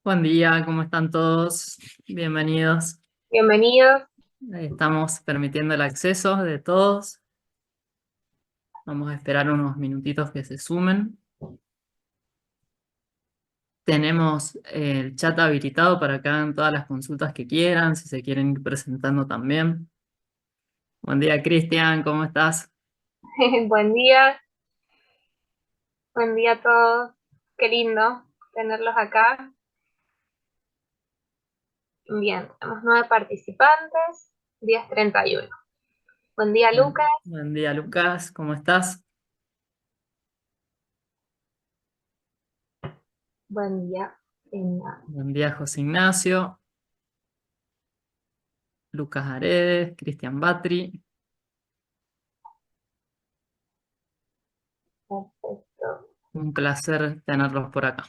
Buen día, ¿cómo están todos? Bienvenidos. Bienvenidos. Estamos permitiendo el acceso de todos. Vamos a esperar unos minutitos que se sumen. Tenemos el chat habilitado para que hagan todas las consultas que quieran, si se quieren ir presentando también. Buen día, Cristian, ¿cómo estás? Buen día a todos. Qué lindo tenerlos acá. Bien, tenemos 9 participantes, 10:31. Buen día, Lucas. Buen día, Lucas, ¿cómo estás? Buen día, Brenda. Buen día, José Ignacio, Lucas Aredes, Cristian Batri. Perfecto. Un placer tenerlos por acá.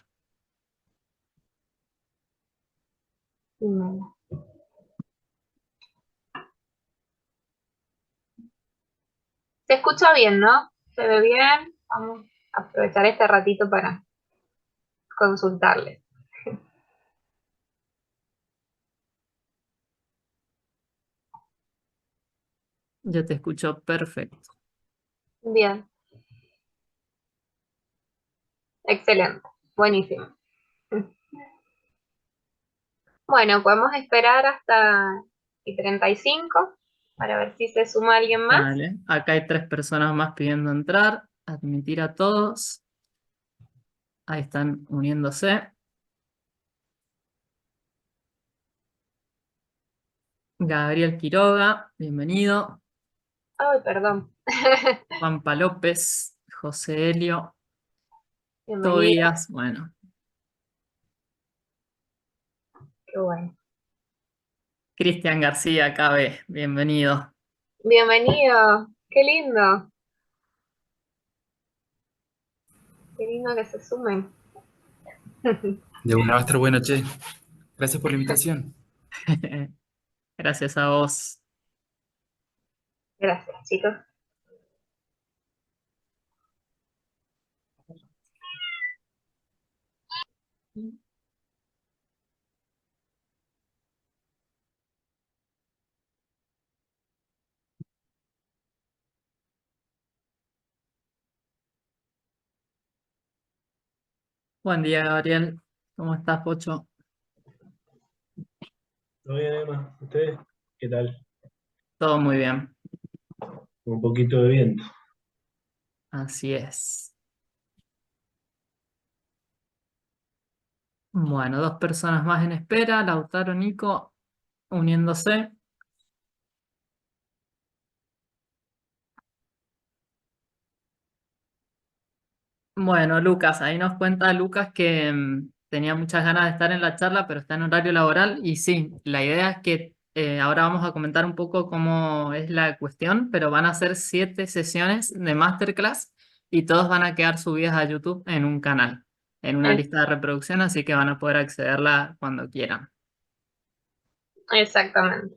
Jimena. Se escucha bien, ¿no? Se ve bien. Vamos a aprovechar este ratito para consultarles. Yo te escucho perfecto. Bien, excelente. Buenísimo. Bueno, podemos esperar hasta y 35 para ver si se suma alguien más. Dale, acá hay 3 personas más pidiendo entrar, admitir a todos. Ahí están uniéndose. Gabriel Quiroga, bienvenido. Ay, perdón. Juanpa López, José Helio, Bienvenido, Tobías, bueno. qué bueno. Cristian García, KB, bienvenido. Bienvenido, qué lindo que se sumen. De una va a estar bueno, che. Gracias por la invitación. Gracias a vos. Gracias, chicos. Buen día, Gabriel. ¿Cómo estás, Pocho? ¿Todo bien, Emma? ¿Ustedes? ¿Qué tal? Todo muy bien. Un poquito de viento. Así es. Bueno, 2 personas más en espera. Lautaro, Nico, uniéndose. Bueno, Lucas, ahí nos cuenta Lucas que tenía muchas ganas de estar en la charla, pero está en horario laboral. Y sí, la idea es que ahora vamos a comentar un poco cómo es la cuestión, pero van a ser 7 sesiones de masterclass y todos van a quedar subidas a YouTube en un canal, en una Es- lista de reproducción, así que van a poder accederla cuando quieran. Exactamente.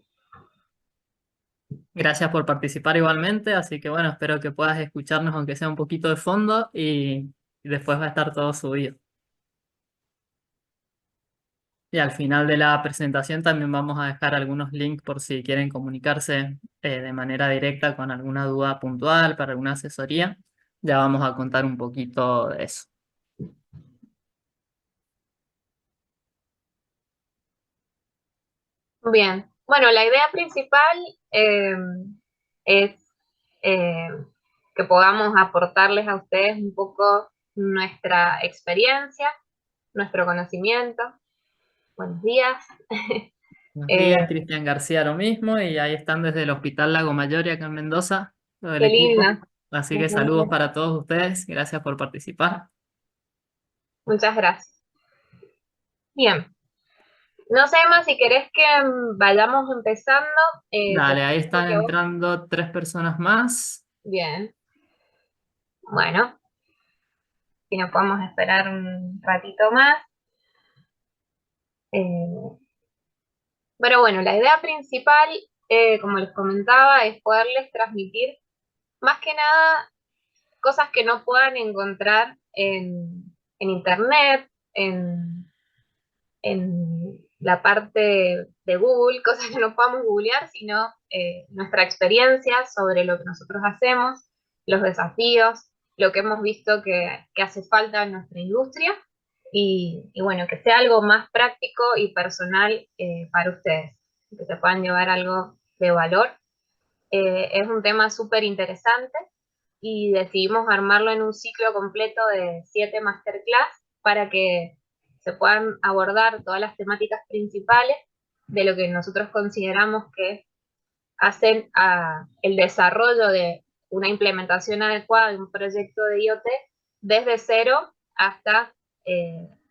Gracias por participar igualmente, así que bueno, espero que puedas escucharnos aunque sea un poquito de fondo y después va a estar todo subido. Y al final de la presentación también vamos a dejar algunos links por si quieren comunicarse de manera directa con alguna duda puntual para alguna asesoría. Ya vamos a contar un poquito de eso. Bien. Bueno, la idea principal eh, es eh, que podamos aportarles a ustedes un poco nuestra experiencia, nuestro conocimiento. Buenos días. Buenos Eh, días, Cristian García, lo mismo, y ahí están desde el Hospital Lago Mayor y acá en Mendoza, todo el qué equipo. lindo. Así que saludos para todos ustedes, gracias por participar. Muchas gracias. Bien. No sé más si querés que vayamos empezando. Te Dale, ahí explico están que vos. entrando 3 personas más. Bien. Bueno, si no podemos esperar un ratito más. Eh, pero bueno, la idea principal, como les comentaba, es poderles transmitir más que nada cosas que no puedan encontrar en internet, en, en la parte de Google, cosas que no podamos googlear, sino nuestra experiencia sobre lo que nosotros hacemos, los desafíos, lo que hemos visto que hace falta en nuestra industria y bueno, que sea algo más práctico y personal para ustedes, que se puedan llevar algo de valor. Es un tema súper interesante y decidimos armarlo en un ciclo completo de 7 masterclass para que se puedan abordar todas las temáticas principales de lo que nosotros consideramos que hacen el desarrollo de una implementación adecuada de un proyecto de IoT desde cero hasta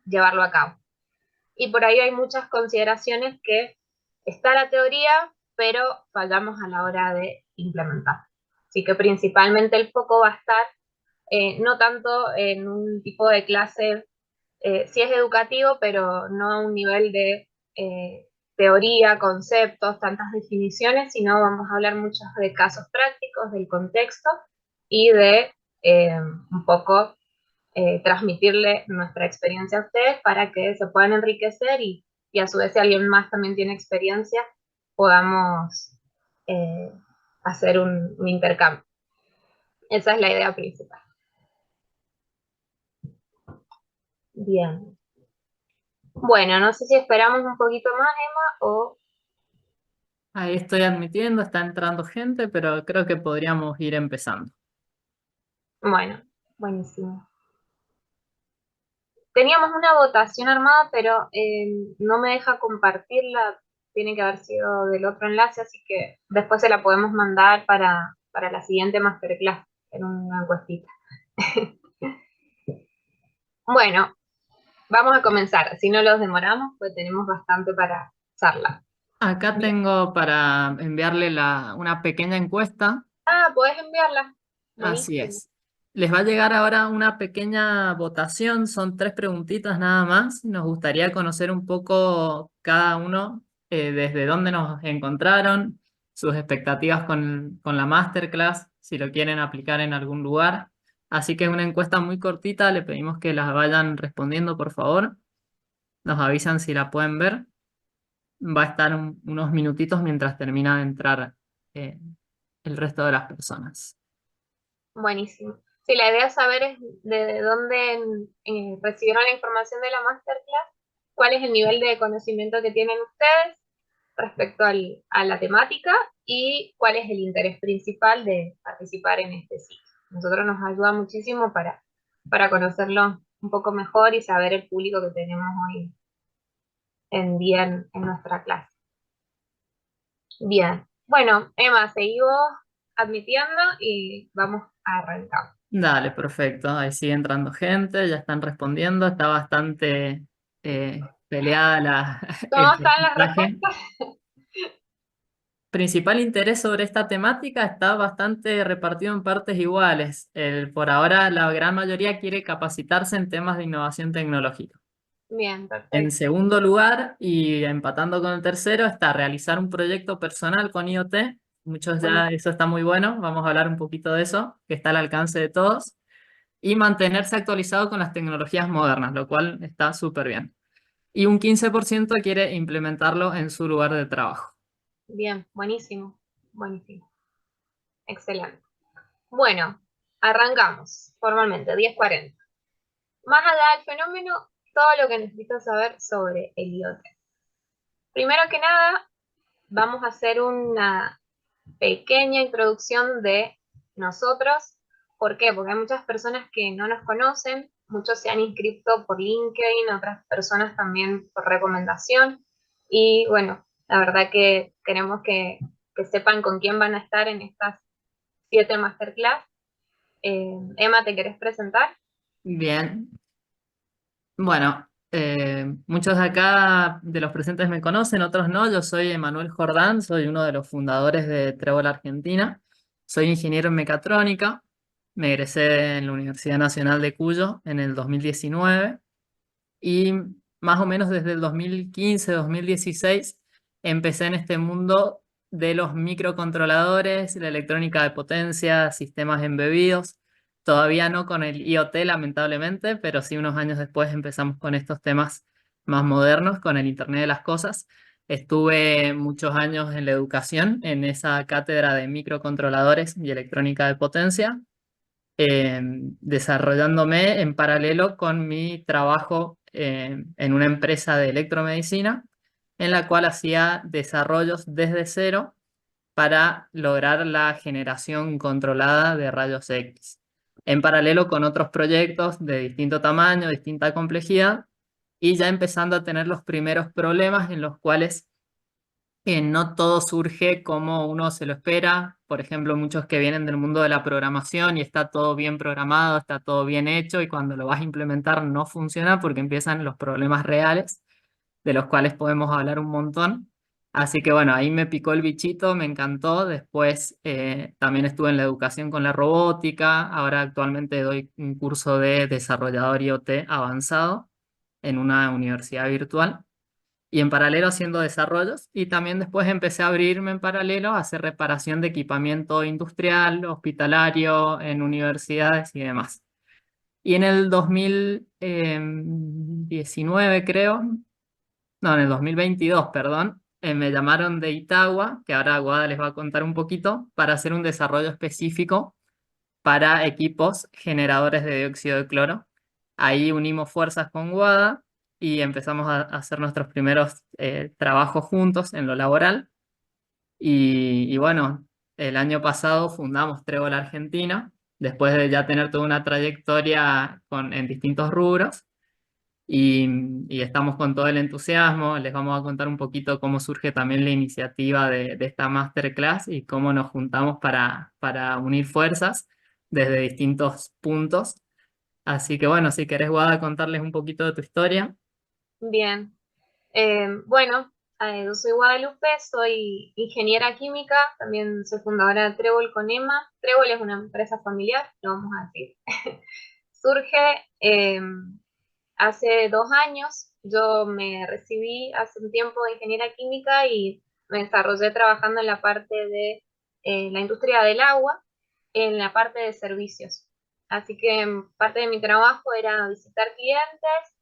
llevarlo a cabo. Y por ahí hay muchas consideraciones que está la teoría, pero fallamos a la hora de implementar. Así que principalmente el foco va a estar no tanto en un tipo de clase, sí es educativo, pero no a un nivel de teoría, conceptos, tantas definiciones, sino vamos a hablar mucho de casos prácticos, del contexto y de un poco transmitirle nuestra experiencia a ustedes para que se puedan enriquecer y a su vez si alguien más también tiene experiencia, podamos eh, hacer un intercambio. Esa es la idea principal. Bien. Bueno, no sé si esperamos un poquito más, Emma, o... Ahí estoy admitiendo, está entrando gente, pero creo que podríamos ir empezando. Bueno, buenísimo. Teníamos una votación armada, pero no me deja compartirla. Tiene que haber sido del otro enlace, así que después se la podemos mandar para la siguiente masterclass en una encuestita. Bueno, vamos a comenzar. Si no los demoramos, pues tenemos bastante para charlar. Acá Bien. tengo para enviarle una pequeña encuesta. Ah, ¿podés enviarla? Así Buenísimo. es. Les va a llegar ahora una pequeña votación, son 3 preguntitas nada más. Nos gustaría conocer un poco cada uno desde dónde nos encontraron, sus expectativas con la masterclass, si lo quieren aplicar en algún lugar. Así que es una encuesta muy cortita, le pedimos que las vayan respondiendo, por favor. Nos avisan si la pueden ver. Va a estar unos minutitos mientras termina de entrar eh, el resto de las personas. Buenísimo. Sí, la idea es saber es de dónde recibieron la información de la masterclass, cuál es el nivel de conocimiento que tienen ustedes respecto a la temática y cuál es el interés principal de participar en este ciclo. Nosotros nos ayuda muchísimo para conocerlo un poco mejor y saber el público que tenemos hoy en día en nuestra clase. Bien, bueno, Emma, seguimos admitiendo y vamos a arrancar. Dale, perfecto. Ahí sigue entrando gente, ya están respondiendo. Está bastante peleada el ¿Cómo están las porcentaje. respuestas? Principal interés sobre esta temática está bastante repartido en partes iguales. Por ahora, la gran mayoría quiere capacitarse en temas de innovación tecnológica. Bien, En perfecto. segundo lugar, y empatando con el tercero, está realizar un proyecto personal con IoT. Muchos Bueno, ya, eso está muy bueno. Vamos a hablar un poquito de eso, que está al alcance de todos. Y mantenerse actualizado con las tecnologías modernas, lo cual está súper bien. Y un 15% quiere implementarlo en su lugar de trabajo. bien, buenísimo, buenísimo. Excelente. Bueno, arrancamos formalmente, 10:40. Más allá del fenómeno, todo lo que necesito saber sobre el IoT. Primero que nada, vamos a hacer una pequeña introducción de nosotros. ¿Por qué? Porque hay muchas personas que no nos conocen, muchos se han inscrito por LinkedIn, otras personas también por recomendación. Y bueno, la verdad que queremos que sepan con quién van a estar en estas 7 masterclass. Emma, ¿te querés presentar? Bien. Bueno, muchos de acá de los presentes me conocen, otros no. Yo soy Emanuel Jordán, soy uno de los fundadores de Trébol Argentina. Soy ingeniero en mecatrónica. Me egresé en la Universidad Nacional de Cuyo en el 2019 y más o menos desde el 2015-2016 empecé en este mundo de los microcontroladores, la electrónica de potencia, sistemas embebidos. Todavía no con el IoT, lamentablemente, pero sí unos años después empezamos con estos temas más modernos con el Internet de las Cosas. Estuve muchos años en la educación, en esa cátedra de microcontroladores y electrónica de potencia, desarrollándome en paralelo con mi trabajo en una empresa de electromedicina, en la cual hacía desarrollos desde cero para lograr la generación controlada de rayos X, en paralelo con otros proyectos de distinto tamaño, distinta complejidad, y ya empezando a tener los primeros problemas en los cuales no todo surge como uno se lo espera. Por ejemplo, muchos que vienen del mundo de la programación y está todo bien programado, está todo bien hecho, y cuando lo vas a implementar no funciona porque empiezan los problemas reales, de los cuales podemos hablar un montón. Así que bueno, ahí me picó el bichito, me encantó. Después también estuve en la educación con la robótica. Ahora actualmente doy un curso de desarrollador IoT avanzado en una universidad virtual y en paralelo haciendo desarrollos. Y también después empecé a abrirme en paralelo a hacer reparación de equipamiento industrial, hospitalario, en universidades y demás. Y en el 2019, creo, no, en el 2022, perdón, me llamaron de Itagua, que ahora Guada les va a contar un poquito, para hacer un desarrollo específico para equipos generadores de dióxido de cloro. Ahí unimos fuerzas con Guada y empezamos a hacer nuestros primeros trabajos juntos en lo laboral. Y bueno, el año pasado fundamos Trébol Argentina, después de ya tener toda una trayectoria en distintos rubros. Y estamos con todo el entusiasmo. Les vamos a contar un poquito cómo surge también la iniciativa de esta masterclass y cómo nos juntamos para unir fuerzas desde distintos puntos. Así que bueno, si querés, Guada, contarles un poquito de tu historia. Bien. Bueno, yo soy Guadalupe, soy ingeniera química, también soy fundadora de Trébol con Emma. Trébol es una empresa familiar, lo vamos a decir. Surge hace 2 años. Yo me recibí hace un tiempo de ingeniera química y me desarrollé trabajando en la parte de la industria del agua, en la parte de servicios. Así que parte de mi trabajo era visitar clientes,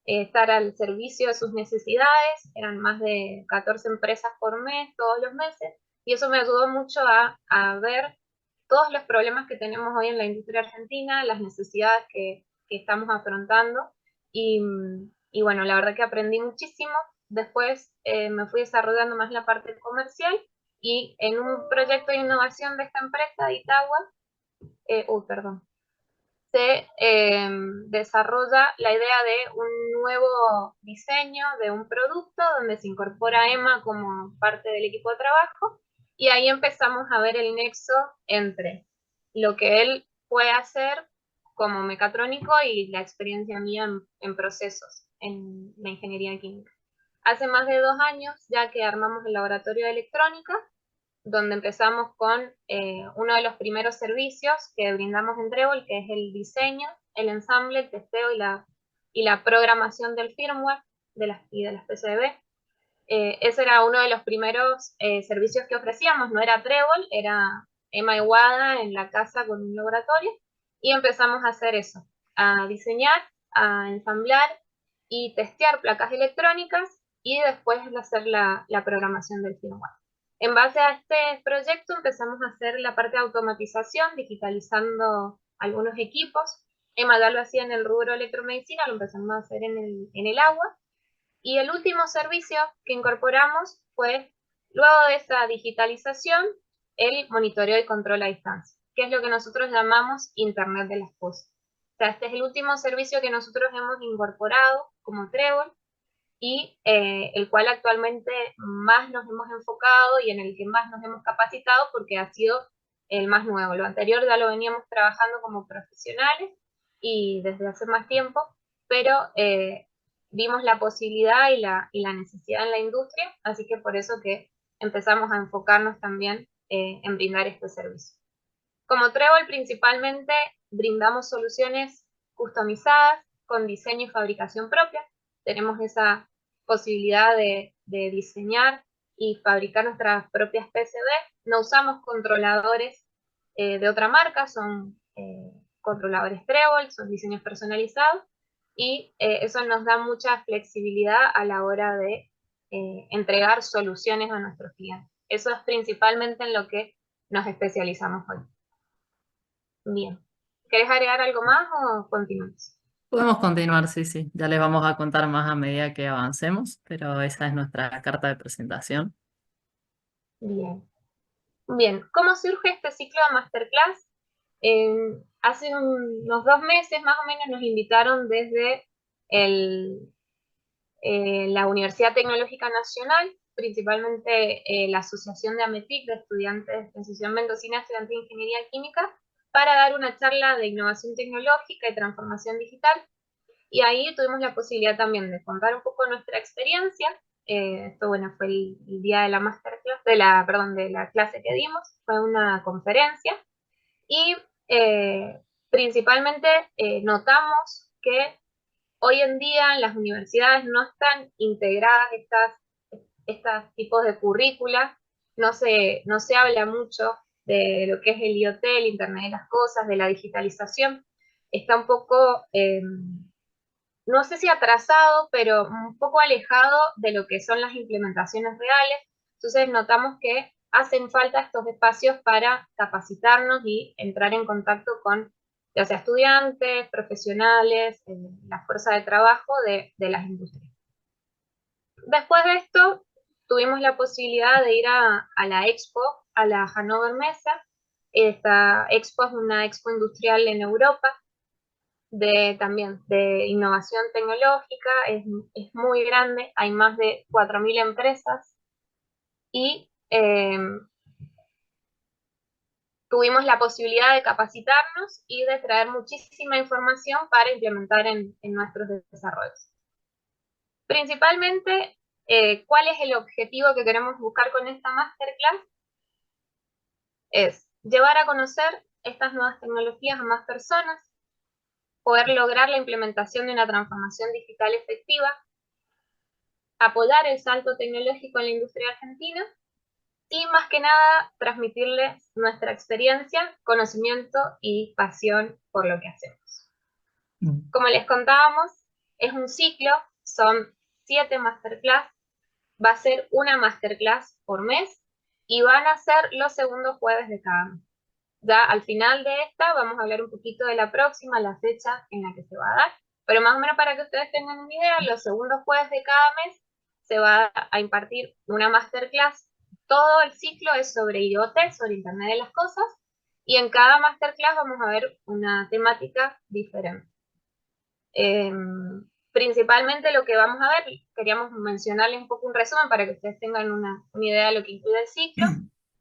estar al servicio de sus necesidades. Eran más de 14 empresas por mes, todos los meses, y eso me ayudó mucho a ver todos los problemas que tenemos hoy en la industria argentina, las necesidades que estamos afrontando, y, y bueno, la verdad que aprendí muchísimo. Después me fui desarrollando más la parte comercial, y en un proyecto de innovación de esta empresa, de Itagua, perdón, se desarrolla la idea de un nuevo diseño de un producto donde se incorpora Emma como parte del equipo de trabajo, y ahí empezamos a ver el nexo entre lo que él puede hacer como mecatrónico y la experiencia mía en procesos, en la ingeniería química. Hace más de 2 años ya que armamos el laboratorio de electrónica, donde empezamos con uno de los primeros servicios que brindamos en Trébol, que es el diseño, el ensamble, el testeo y la programación del firmware y de las PCB. Ese era uno de los primeros servicios que ofrecíamos. No era Trébol, era Emma y Guada en la casa con un laboratorio, y empezamos a hacer eso, a diseñar, a ensamblar y testear placas electrónicas, y después hacer la programación del firmware. En base a este proyecto empezamos a hacer la parte de automatización, digitalizando algunos equipos. Emma ya lo hacía en el rubro electromedicina, lo empezamos a hacer en el agua. Y el último servicio que incorporamos fue, luego de esa digitalización, el monitoreo y control a distancia, que es lo que nosotros llamamos Internet de las Cosas. O sea, este es el último servicio que nosotros hemos incorporado como Trébol, y el cual actualmente más nos hemos enfocado y en el que más nos hemos capacitado porque ha sido el más nuevo. Lo anterior ya lo veníamos trabajando como profesionales y desde hace más tiempo, pero vimos la posibilidad y la necesidad en la industria, así que por eso que empezamos a enfocarnos también en brindar este servicio. Como Trébol principalmente brindamos soluciones customizadas con diseño y fabricación propia. Tenemos esa posibilidad de diseñar y fabricar nuestras propias PCB. No usamos controladores de otra marca, son controladores Trébol, son diseños personalizados. y eso nos da mucha flexibilidad a la hora de entregar soluciones a nuestros clientes. Eso es principalmente en lo que nos especializamos hoy. Bien. ¿Querés agregar algo más o continuamos? Podemos continuar, sí, sí. Ya les vamos a contar más a medida que avancemos, pero esa es nuestra carta de presentación. Bien. Bien, ¿cómo surge este ciclo de Masterclass? Hace unos 2 meses más o menos nos invitaron desde la Universidad Tecnológica Nacional, principalmente la Asociación de AMETIC, de Estudiantes de Asociación Mendocina Estudiantes de Ingeniería Química, para dar una charla de innovación tecnológica y transformación digital. Y ahí tuvimos la posibilidad también de contar un poco nuestra experiencia. Esto, bueno, fue el día de la masterclass, de la clase que dimos, fue una conferencia. Y principalmente notamos que hoy en día en las universidades no están integradas estos tipos de currícula, no se habla mucho de lo que es el IoT, el Internet de las Cosas, de la digitalización. Está un poco, no sé si atrasado, pero un poco alejado de lo que son las implementaciones reales. Entonces notamos que hacen falta estos espacios para capacitarnos y entrar en contacto con ya sea estudiantes, profesionales, la fuerza de trabajo de las industrias. Después de esto, tuvimos la posibilidad de ir a la Expo, a la Hannover Messe. Esta Expo es una expo industrial en Europa, también de innovación tecnológica, es muy grande, hay más de 4.000 empresas y tuvimos la posibilidad de capacitarnos y de traer muchísima información para implementar en nuestros desarrollos. Principalmente, ¿cuál es el objetivo que queremos buscar con esta masterclass? Es llevar a conocer estas nuevas tecnologías a más personas, poder lograr la implementación de una transformación digital efectiva, apoyar el salto tecnológico en la industria argentina y más que nada transmitirles nuestra experiencia, conocimiento y pasión por lo que hacemos. Como les contábamos, es un ciclo, son 7 masterclass, va a ser una masterclass por mes y van a ser los segundos jueves de cada mes. Ya al final de esta vamos a hablar un poquito de la próxima, la fecha en la que se va a dar, pero más o menos para que ustedes tengan una idea, los segundos jueves de cada mes se va a impartir una masterclass. Todo el ciclo es sobre IoT, sobre Internet de las Cosas, y en cada masterclass vamos a ver una temática diferente. Principalmente lo que vamos a ver, queríamos mencionarles un poco un resumen para que ustedes tengan una idea de lo que incluye el ciclo.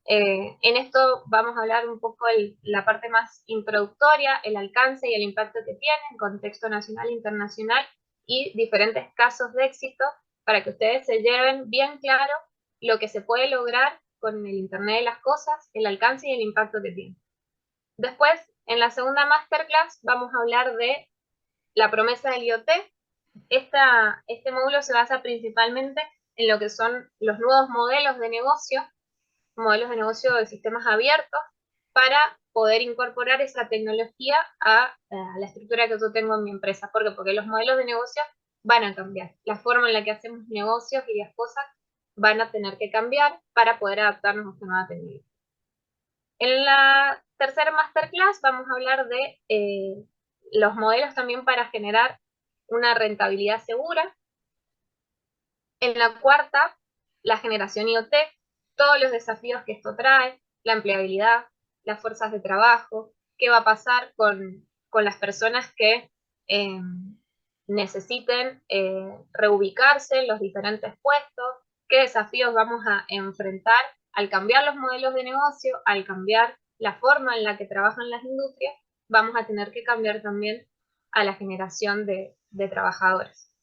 En esto vamos a hablar un poco la parte más introductoria, el alcance y el impacto que tiene en contexto nacional e internacional y diferentes casos de éxito para que ustedes se lleven bien claro lo que se puede lograr con el Internet de las Cosas, el alcance y el impacto que tiene. Después, en la segunda masterclass, vamos a hablar de la promesa del IoT. Este módulo se basa principalmente en lo que son los nuevos modelos de negocio de sistemas abiertos para poder incorporar esa tecnología a la estructura que yo tengo en mi empresa. ¿Por qué? Porque los modelos de negocio van a cambiar. La forma en la que hacemos negocios y las cosas van a tener que cambiar para poder adaptarnos a esta nueva tecnología. En la tercera masterclass vamos a hablar de los modelos también para generar una rentabilidad segura. En la cuarta, la generación IoT, todos los desafíos que esto trae, la empleabilidad, las fuerzas de trabajo, qué va a pasar con las personas que necesiten reubicarse en los diferentes puestos, qué desafíos vamos a enfrentar al cambiar los modelos de negocio, al cambiar la forma en la que trabajan las industrias, vamos a tener que cambiar también a la generación de trabajadores.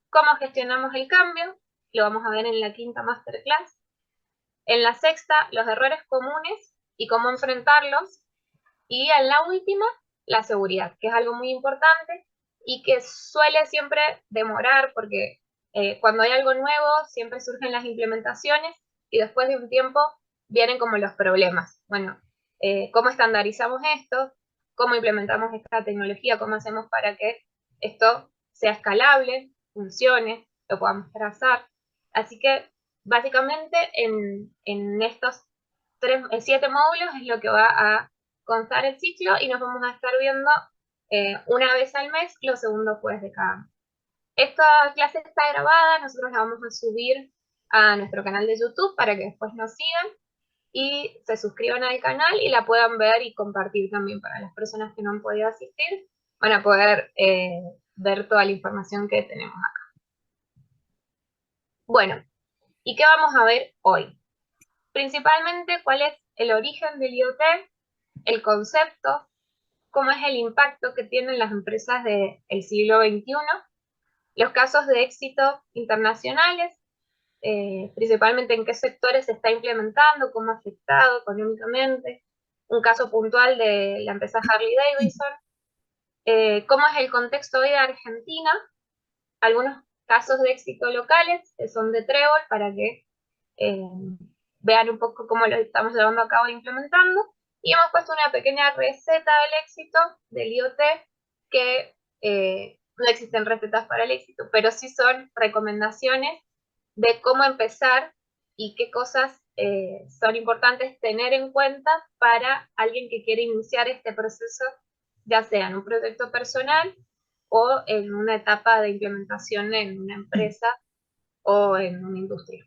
¿Cómo gestionamos el cambio? Lo vamos a ver en la quinta masterclass. En la sexta, los errores comunes y cómo enfrentarlos. Y en la última, la seguridad, que es algo muy importante y que suele siempre demorar porque cuando hay algo nuevo siempre surgen las implementaciones y después de un tiempo vienen como los problemas. Bueno, ¿cómo estandarizamos esto? ¿Cómo implementamos esta tecnología? ¿Cómo hacemos para que esto sea escalable, funcione, lo podamos trazar. Así que básicamente en estos 7 módulos es lo que va a constar el ciclo y nos vamos a estar viendo una vez al mes los segundos jueves de cada mes. Esta clase está grabada, nosotros la vamos a subir a nuestro canal de YouTube para que después nos sigan y se suscriban al canal y la puedan ver y compartir también para las personas que no han podido asistir. Van a poder ver toda la información que tenemos acá. Bueno, ¿y qué vamos a ver hoy? Principalmente cuál es el origen del IoT, el concepto, cómo es el impacto que tienen las empresas del siglo XXI, los casos de éxito internacionales, principalmente en qué sectores se está implementando, cómo ha afectado económicamente, un caso puntual de la empresa Harley Davidson, cómo es el contexto hoy de Argentina, algunos casos de éxito locales que son de Trébol para que vean un poco cómo lo estamos llevando a cabo e implementando, y hemos puesto una pequeña receta del éxito del IoT que no existen recetas para el éxito, pero sí son recomendaciones de cómo empezar y qué cosas son importantes tener en cuenta para alguien que quiere iniciar este proceso, ya sea en un proyecto personal o en una etapa de implementación en una empresa o en una industria.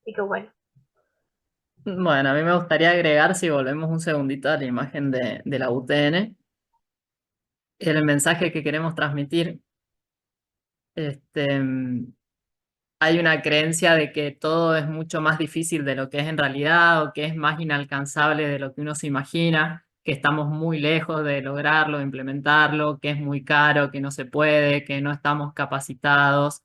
Así que bueno. Bueno, a mí me gustaría agregar, si volvemos un segundito a la imagen de la UTN, el mensaje que queremos transmitir. Hay una creencia de que todo es mucho más difícil de lo que es en realidad o que es más inalcanzable de lo que uno se imagina, que estamos muy lejos de lograrlo, de implementarlo, que es muy caro, que no se puede, que no estamos capacitados,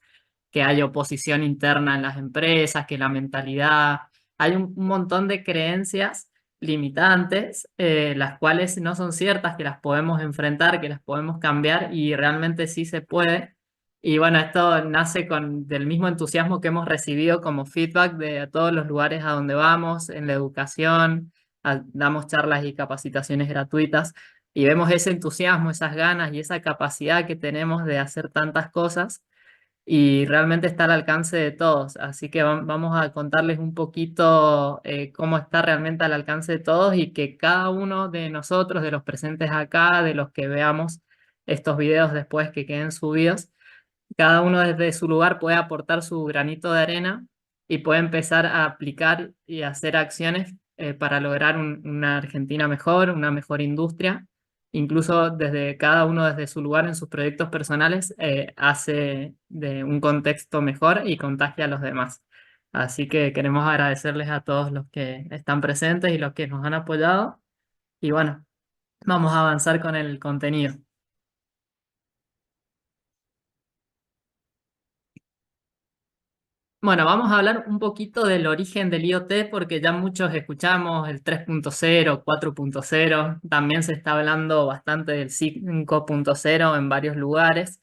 que hay oposición interna en las empresas, que la mentalidad, hay un montón de creencias limitantes, las cuales no son ciertas, que las podemos enfrentar, que las podemos cambiar y realmente sí se puede. Y bueno, esto nace del mismo entusiasmo que hemos recibido como feedback de todos los lugares a donde vamos, en la educación, damos charlas y capacitaciones gratuitas y vemos ese entusiasmo, esas ganas y esa capacidad que tenemos de hacer tantas cosas y realmente está al alcance de todos. Así que vamos a contarles un poquito cómo está realmente al alcance de todos y que cada uno de nosotros, de los presentes acá, de los que veamos estos videos después que queden subidos, cada uno desde su lugar puede aportar su granito de arena y puede empezar a aplicar y hacer acciones para lograr una Argentina mejor, una mejor industria. Incluso desde cada uno desde su lugar en sus proyectos personales hace de un contexto mejor y contagia a los demás. Así que queremos agradecerles a todos los que están presentes y los que nos han apoyado. Y bueno, vamos a avanzar con el contenido. Bueno, vamos a hablar un poquito del origen del IoT porque ya muchos escuchamos el 3.0, 4.0, también se está hablando bastante del 5.0 en varios lugares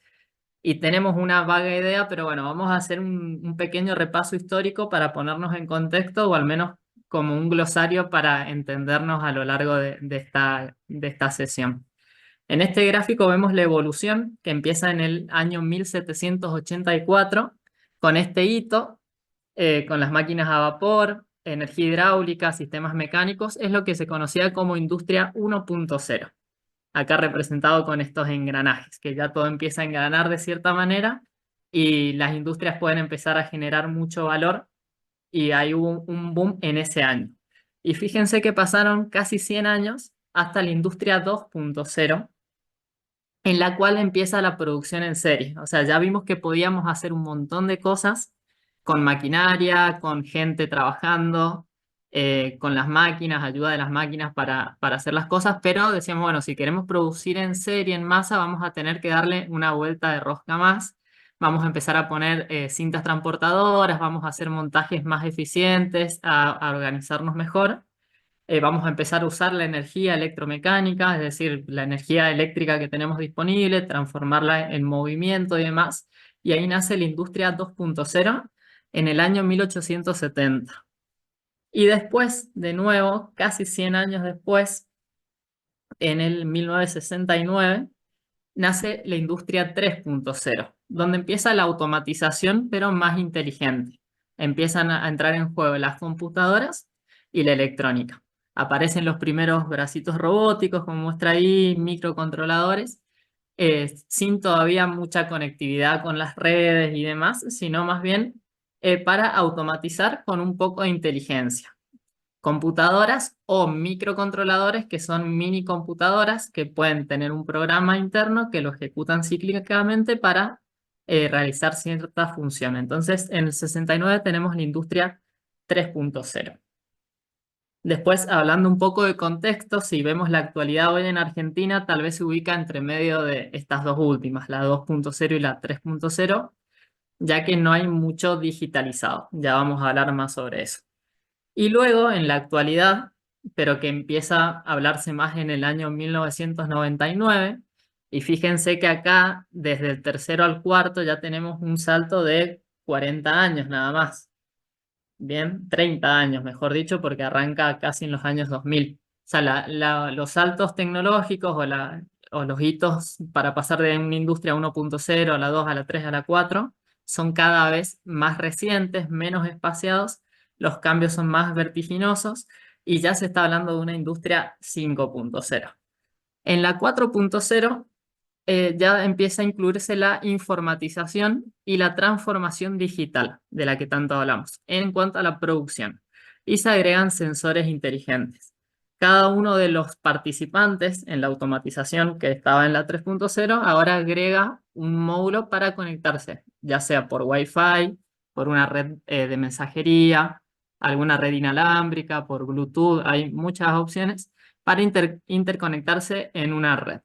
y tenemos una vaga idea, pero bueno, vamos a hacer un pequeño repaso histórico para ponernos en contexto o al menos como un glosario para entendernos a lo largo de esta sesión. En este gráfico vemos la evolución que empieza en el año 1784 con este hito, con las máquinas a vapor, energía hidráulica, sistemas mecánicos, es lo que se conocía como industria 1.0. Acá representado con estos engranajes, que ya todo empieza a engranar de cierta manera y las industrias pueden empezar a generar mucho valor y hay un boom en ese año. Y fíjense que pasaron casi 100 años hasta la industria 2.0, en la cual empieza la producción en serie. O sea, ya vimos que podíamos hacer un montón de cosas con maquinaria, con gente trabajando, con las máquinas, ayuda de las máquinas para hacer las cosas, pero decíamos, bueno, si queremos producir en serie, en masa, vamos a tener que darle una vuelta de rosca más. Vamos a empezar a poner cintas transportadoras, vamos a hacer montajes más eficientes, a organizarnos mejor. Vamos a empezar a usar la energía electromecánica, es decir, la energía eléctrica que tenemos disponible, transformarla en movimiento y demás. Y ahí nace la industria 2.0 en el año 1870. Y después, de nuevo, casi 100 años después, en el 1969, nace la industria 3.0, donde empieza la automatización, pero más inteligente. Empiezan a entrar en juego las computadoras y la electrónica. Aparecen los primeros bracitos robóticos, como muestra ahí, microcontroladores, sin todavía mucha conectividad con las redes y demás, sino más bien para automatizar con un poco de inteligencia. Computadoras o microcontroladores, que son mini computadoras que pueden tener un programa interno que lo ejecutan cíclicamente para realizar cierta función. Entonces, en el 69 tenemos la industria 3.0. Después, hablando un poco de contexto, si vemos la actualidad hoy en Argentina, tal vez se ubica entre medio de estas dos últimas, la 2.0 y la 3.0, ya que no hay mucho digitalizado. Ya vamos a hablar más sobre eso. Y luego, en la actualidad, pero que empieza a hablarse más en el año 1999, y fíjense que acá, desde el tercero al cuarto, ya tenemos un salto de 40 años nada más. Bien, 30 años, mejor dicho, porque arranca casi en los años 2000. O sea, los saltos tecnológicos o los hitos para pasar de una industria 1.0 a la 2, a la 3, a la 4, son cada vez más recientes, menos espaciados, los cambios son más vertiginosos y ya se está hablando de una industria 5.0. En la 4.0 ya empieza a incluirse la informatización y la transformación digital, de la que tanto hablamos, en cuanto a la producción. Y se agregan sensores inteligentes. Cada uno de los participantes en la automatización que estaba en la 3.0 ahora agrega un módulo para conectarse, ya sea por Wi-Fi, por una red de mensajería, alguna red inalámbrica, por Bluetooth. Hay muchas opciones para interconectarse en una red.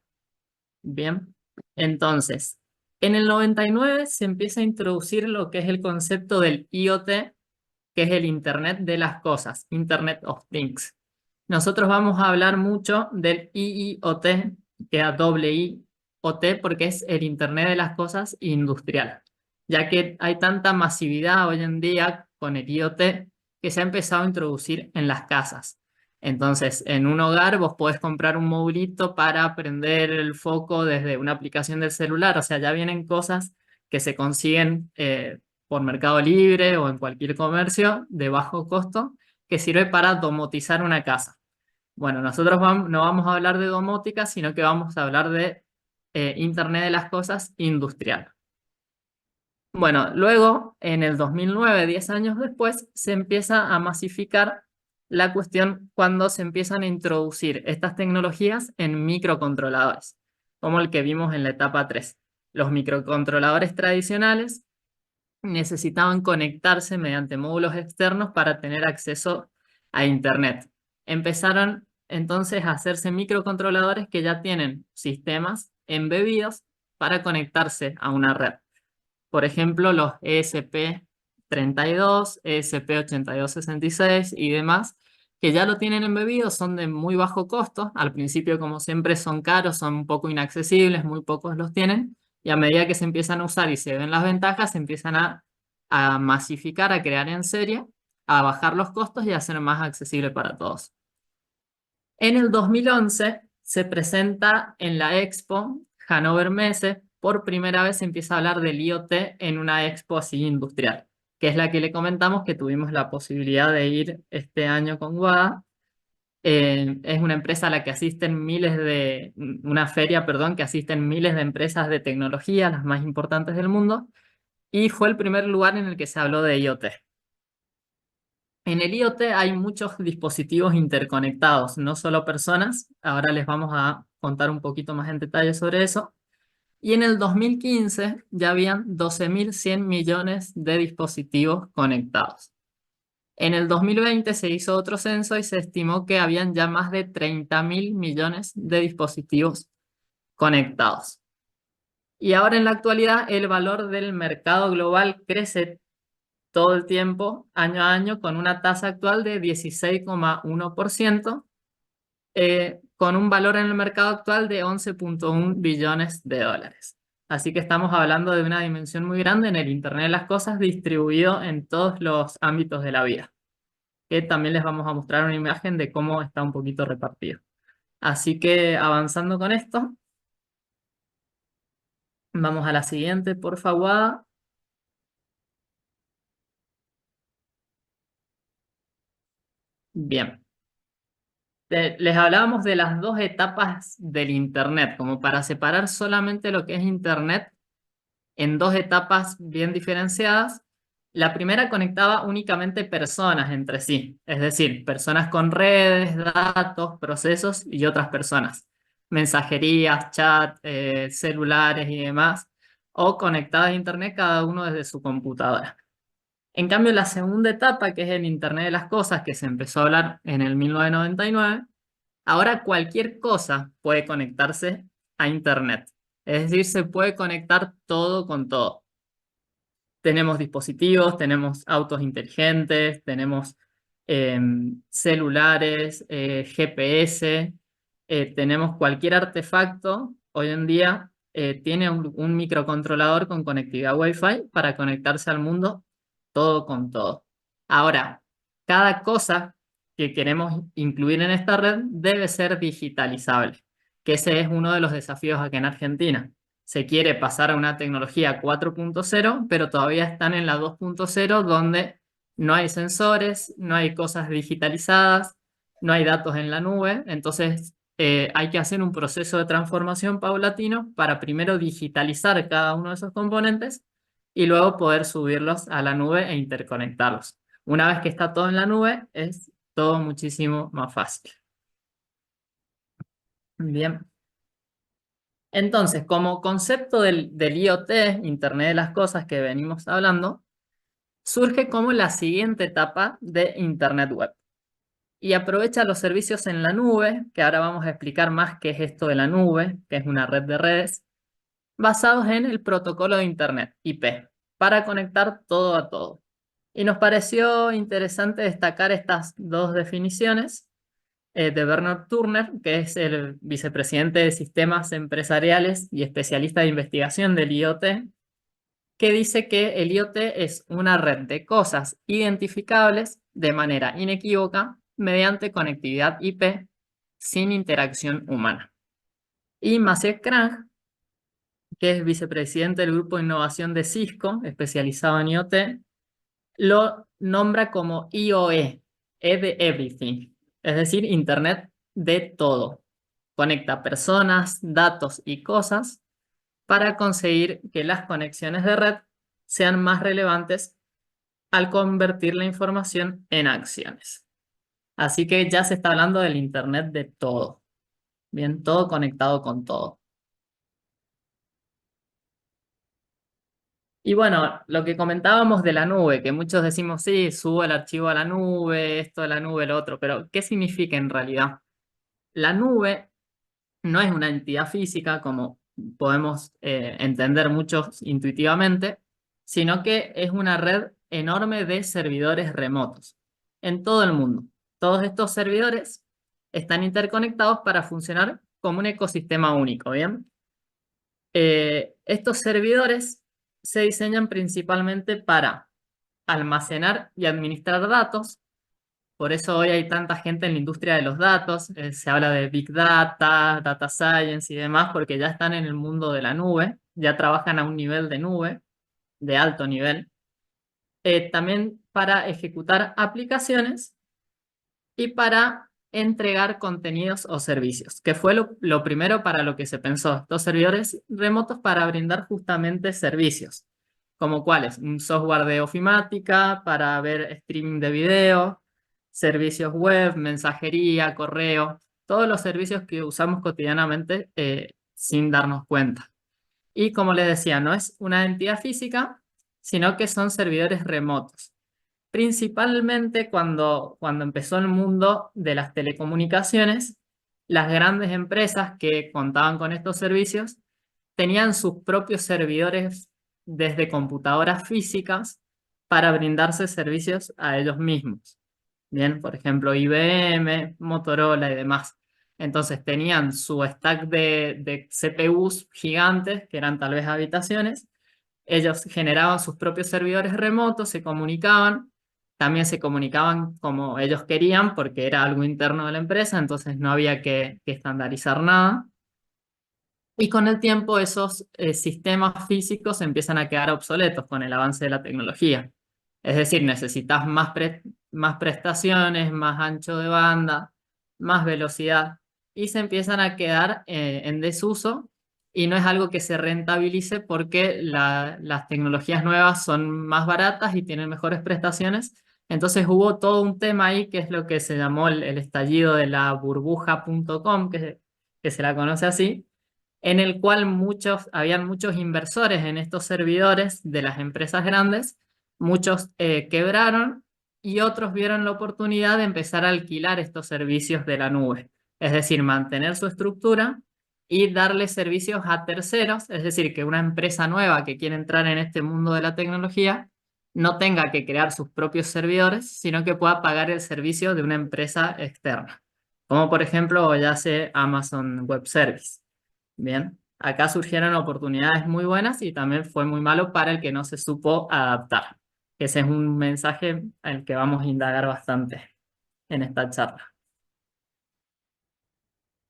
Bien, entonces, en el 99 se empieza a introducir lo que es el concepto del IoT, que es el Internet de las cosas, Internet of Things. Nosotros vamos a hablar mucho del IIoT, que es doble IoT, porque es el Internet de las cosas industrial, ya que hay tanta masividad hoy en día con el IoT que se ha empezado a introducir en las casas. Entonces, en un hogar vos podés comprar un modulito para prender el foco desde una aplicación del celular. O sea, ya vienen cosas que se consiguen por Mercado Libre o en cualquier comercio de bajo costo que sirve para domotizar una casa. Bueno, nosotros no vamos a hablar de domótica, sino que vamos a hablar de Internet de las cosas industrial. Bueno, luego, en el 2009, 10 años después, se empieza a masificar la cuestión cuando se empiezan a introducir estas tecnologías en microcontroladores, como el que vimos en la etapa 3. Los microcontroladores tradicionales necesitaban conectarse mediante módulos externos para tener acceso a Internet. Empezaron entonces a hacerse microcontroladores que ya tienen sistemas embebidos para conectarse a una red. Por ejemplo, los ESP32, ESP8266 y demás, que ya lo tienen embebido, son de muy bajo costo. Al principio, como siempre, son caros, son un poco inaccesibles, muy pocos los tienen. Y a medida que se empiezan a usar y se ven las ventajas, se empiezan a masificar, a crear en serie, a bajar los costos y a hacer más accesible para todos. En el 2011 se presenta en la Expo Hannover Messe, por primera vez se empieza a hablar del IoT en una expo así industrial, que es la que le comentamos que tuvimos la posibilidad de ir este año con WADA. Es una empresa a la que asisten una feria, perdón, que asisten miles de empresas de tecnología, las más importantes del mundo, y fue el primer lugar en el que se habló de IoT. En el IoT hay muchos dispositivos interconectados, no solo personas. Ahora les vamos a contar un poquito más en detalle sobre eso. Y en el 2015 ya habían 12.100 millones de dispositivos conectados. En el 2020 se hizo otro censo y se estimó que habían ya más de 30.000 millones de dispositivos conectados. Y ahora en la actualidad el valor del mercado global crece todo el tiempo, año a año, con una tasa actual de 16,1%, con un valor en el mercado actual de 11,1 billones de dólares. Así que estamos hablando de una dimensión muy grande en el Internet de las cosas distribuido en todos los ámbitos de la vida, que también les vamos a mostrar una imagen de cómo está un poquito repartido. Así que avanzando con esto, Vamos a la siguiente, por favor. Bien. Les hablábamos de las dos etapas del Internet, como para separar solamente lo que es Internet en dos etapas bien diferenciadas. La primera conectaba únicamente personas entre sí, es decir, personas con redes, datos, procesos y otras personas, mensajerías, chat, celulares y demás, o conectadas a Internet cada uno desde su computadora. En cambio, la segunda etapa, que es el Internet de las cosas, que se empezó a hablar en el 1999, ahora cualquier cosa puede conectarse a Internet. Es decir, se puede conectar todo con todo. Tenemos dispositivos, tenemos autos inteligentes, tenemos celulares, GPS, tenemos cualquier artefacto. Hoy en día tiene un microcontrolador con conectividad Wi-Fi para conectarse al mundo todo con todo. Ahora, cada cosa que queremos incluir en esta red debe ser digitalizable, que ese es uno de los desafíos aquí en Argentina. Se quiere pasar a una tecnología 4.0, pero todavía están en la 2.0, donde no hay sensores, no hay cosas digitalizadas, no hay datos en la nube. Entonces, hay que hacer un proceso de transformación paulatino para primero digitalizar cada uno de esos componentes y luego poder subirlos a la nube e interconectarlos. Una vez que está todo en la nube, es todo muchísimo más fácil. Bien. Entonces, como concepto del IoT, Internet de las Cosas que venimos hablando, surge como la siguiente etapa de Internet Web. Y aprovecha los servicios en la nube, que ahora vamos a explicar más qué es esto de la nube, que es una red de redes, basados en el protocolo de Internet, IP, para conectar todo a todo. Y nos pareció interesante destacar estas dos definiciones de Bernard Turner, que es el vicepresidente de Sistemas Empresariales y especialista de investigación del IoT, que dice que el IoT es una red de cosas identificables de manera inequívoca mediante conectividad IP sin interacción humana. Y Maciej Krang, que es vicepresidente del Grupo de Innovación de Cisco, especializado en IoT, lo nombra como IoE, E de Everything, es decir, Internet de todo. Conecta personas, datos y cosas para conseguir que las conexiones de red sean más relevantes al convertir la información en acciones. Así que ya se está hablando del Internet de todo. Bien, todo conectado con todo. Y bueno, lo que comentábamos de la nube, que muchos decimos, sí, subo el archivo a la nube, esto a la nube, lo otro, pero ¿qué significa en realidad? La nube no es una entidad física como podemos entender muchos intuitivamente, sino que es una red enorme de servidores remotos en todo el mundo. Todos estos servidores están interconectados para funcionar como un ecosistema único, ¿bien? Estos servidores se diseñan principalmente para almacenar y administrar datos. Por eso hoy hay tanta gente en la industria de los datos. Se habla de Big Data, Data Science y demás, porque ya están en el mundo de la nube, ya trabajan a un nivel de nube, de alto nivel. También para ejecutar aplicaciones y para entregar contenidos o servicios, que fue lo primero para lo que se pensó. Estos servidores remotos para brindar justamente servicios, como cuáles, un software de ofimática para ver streaming de video, servicios web, mensajería, correo, todos los servicios que usamos cotidianamente sin darnos cuenta. Y como les decía, no es una entidad física, sino que son servidores remotos. Principalmente cuando empezó el mundo de las telecomunicaciones, las grandes empresas que contaban con estos servicios tenían sus propios servidores desde computadoras físicas para brindarse servicios a ellos mismos. Bien, por ejemplo, IBM, Motorola y demás. Entonces tenían su stack de CPUs gigantes, que eran tal vez habitaciones. Ellos generaban sus propios servidores remotos, se comunicaban, también se comunicaban como ellos querían porque era algo interno de la empresa, entonces no había que estandarizar nada. Y con el tiempo esos sistemas físicos empiezan a quedar obsoletos con el avance de la tecnología. Es decir, necesitas más prestaciones, más ancho de banda, más velocidad, y se empiezan a quedar en desuso y no es algo que se rentabilice porque las tecnologías nuevas son más baratas y tienen mejores prestaciones. Entonces hubo todo un tema ahí que es lo que se llamó el estallido de la burbuja.com, que se la conoce así, en el cual habían muchos inversores en estos servidores de las empresas grandes, muchos quebraron y otros vieron la oportunidad de empezar a alquilar estos servicios de la nube, es decir, mantener su estructura y darle servicios a terceros, es decir, que una empresa nueva que quiere entrar en este mundo de la tecnología no tenga que crear sus propios servidores, sino que pueda pagar el servicio de una empresa externa, como por ejemplo ya hace Amazon Web Service. Bien, acá surgieron oportunidades muy buenas y también fue muy malo para el que no se supo adaptar. Ese es un mensaje al que vamos a indagar bastante en esta charla.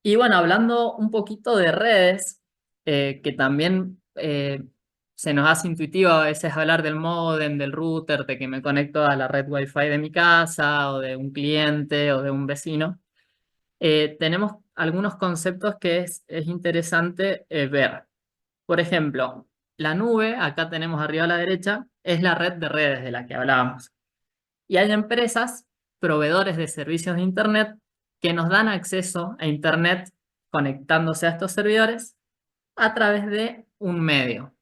Y bueno, hablando un poquito de redes, que también se nos hace intuitivo a veces hablar del módem, del router, de que me conecto a la red Wi-Fi de mi casa o de un cliente o de un vecino. Tenemos algunos conceptos que es interesante ver. Por ejemplo, la nube, acá tenemos arriba a la derecha, es la red de redes de la que hablábamos. Y hay empresas, proveedores de servicios de Internet, que nos dan acceso a Internet conectándose a estos servidores a través de un medio.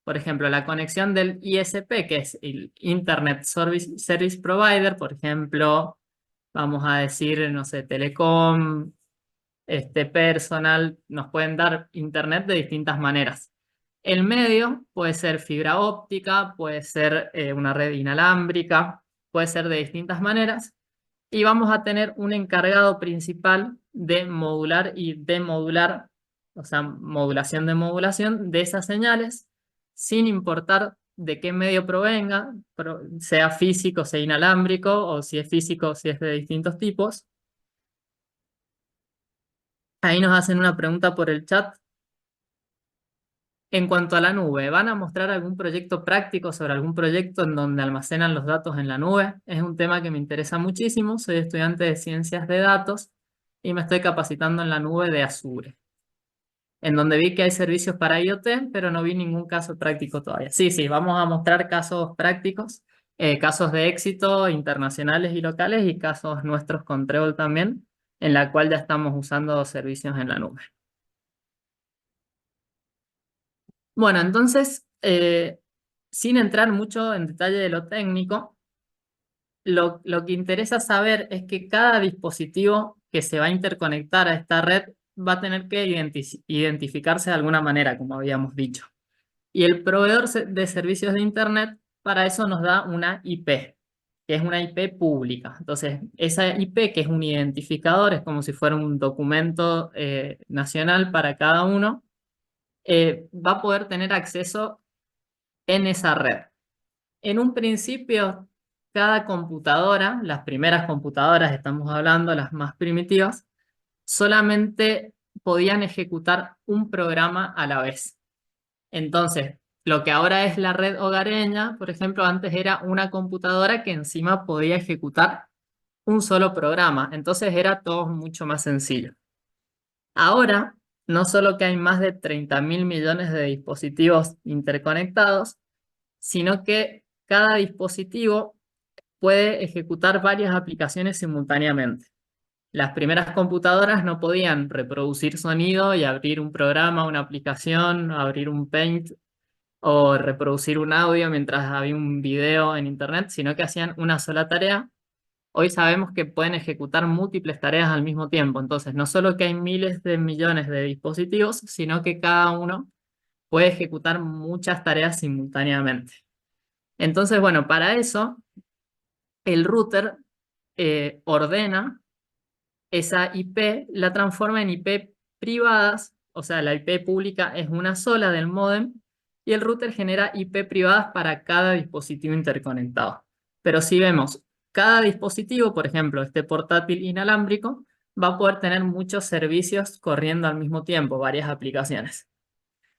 Por ejemplo, la conexión del ISP, que es el Internet Service Provider, por ejemplo, vamos a decir, no sé, Telecom, Personal, nos pueden dar Internet de distintas maneras. El medio puede ser fibra óptica, puede ser una red inalámbrica, puede ser de distintas maneras. Y vamos a tener un encargado principal de modular y demodular, o sea, modulación de modulación de esas señales, sin importar de qué medio provenga, sea físico, sea inalámbrico, o si es físico, si es de distintos tipos. Ahí nos hacen una pregunta por el chat. En cuanto a la nube, ¿van a mostrar algún proyecto práctico sobre algún proyecto en donde almacenan los datos en la nube? Es un tema que me interesa muchísimo. Soy estudiante de ciencias de datos y me estoy capacitando en la nube de Azure, en donde vi que hay servicios para IoT, pero no vi ningún caso práctico todavía. Sí, sí, vamos a mostrar casos prácticos, casos de éxito internacionales y locales y casos nuestros con Trébol también, en la cual ya estamos usando servicios en la nube. Bueno, entonces, sin entrar mucho en detalle de lo técnico, lo que interesa saber es que cada dispositivo que se va a interconectar a esta red va a tener que identificarse de alguna manera, como habíamos dicho. Y el proveedor de servicios de Internet para eso nos da una IP, que es una IP pública. Entonces, esa IP, que es un identificador, es como si fuera un documento nacional para cada uno, va a poder tener acceso en esa red. En un principio, cada computadora, las primeras computadoras, estamos hablando, las más primitivas, solamente podían ejecutar un programa a la vez. Entonces, lo que ahora es la red hogareña, por ejemplo, antes era una computadora que encima podía ejecutar un solo programa. Entonces era todo mucho más sencillo. Ahora, no solo que hay más de 30.000 millones de dispositivos interconectados, sino que cada dispositivo puede ejecutar varias aplicaciones simultáneamente. Las primeras computadoras no podían reproducir sonido y abrir un programa, una aplicación, abrir un Paint o reproducir un audio mientras había un video en internet, sino que hacían una sola tarea. Hoy sabemos que pueden ejecutar múltiples tareas al mismo tiempo. Entonces, no solo que hay miles de millones de dispositivos, sino que cada uno puede ejecutar muchas tareas simultáneamente. Entonces, bueno, para eso, el router ordena esa IP, la transforma en IP privadas, o sea, la IP pública es una sola del módem, y el router genera IP privadas para cada dispositivo interconectado. Pero si vemos, cada dispositivo, por ejemplo, este portátil inalámbrico, va a poder tener muchos servicios corriendo al mismo tiempo, varias aplicaciones.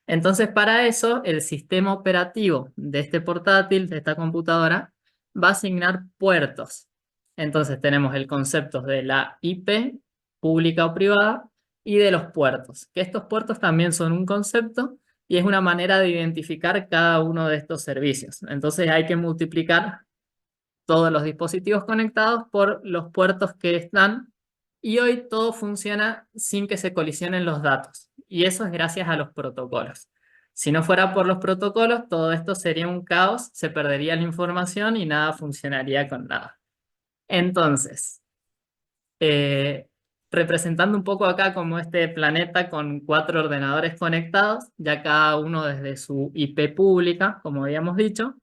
Entonces, para eso, el sistema operativo de este portátil, de esta computadora, va a asignar puertos. Entonces, tenemos el concepto de la IP, pública o privada, y de los puertos, que estos puertos también son un concepto y es una manera de identificar cada uno de estos servicios. Entonces, hay que multiplicar todos los dispositivos conectados por los puertos que están, y hoy todo funciona sin que se colisionen los datos, y eso es gracias a los protocolos. Si no fuera por los protocolos, todo esto sería un caos, se perdería la información y nada funcionaría con nada. Entonces, eh, representando un poco acá como este planeta con 4 ordenadores conectados, ya cada uno desde su IP pública, como habíamos dicho,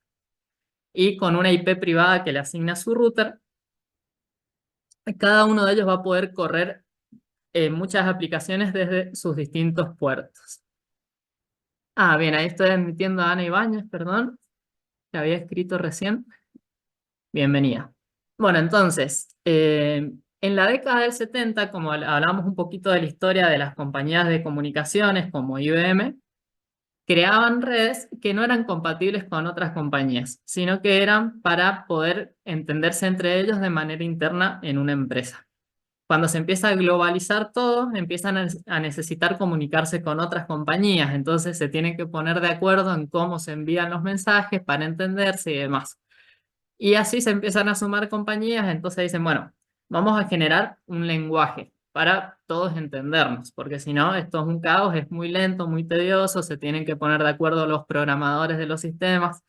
y con una IP privada que le asigna su router, cada uno de ellos va a poder correr muchas aplicaciones desde sus distintos puertos. Ah, bien, ahí estoy admitiendo a Ana Ibáñez, perdón, que había escrito recién. Bienvenida. Bueno, entonces, en la década del 70, como hablamos un poquito de la historia de las compañías de comunicaciones como IBM, creaban redes que no eran compatibles con otras compañías, sino que eran para poder entenderse entre ellos de manera interna en una empresa. Cuando se empieza a globalizar todo, empiezan a necesitar comunicarse con otras compañías, entonces se tienen que poner de acuerdo en cómo se envían los mensajes para entenderse y demás. Y así se empiezan a sumar compañías, entonces dicen, bueno, vamos a generar un lenguaje para todos entendernos, porque si no, esto es un caos, es muy lento, muy tedioso, se tienen que poner de acuerdo los programadores de los sistemas.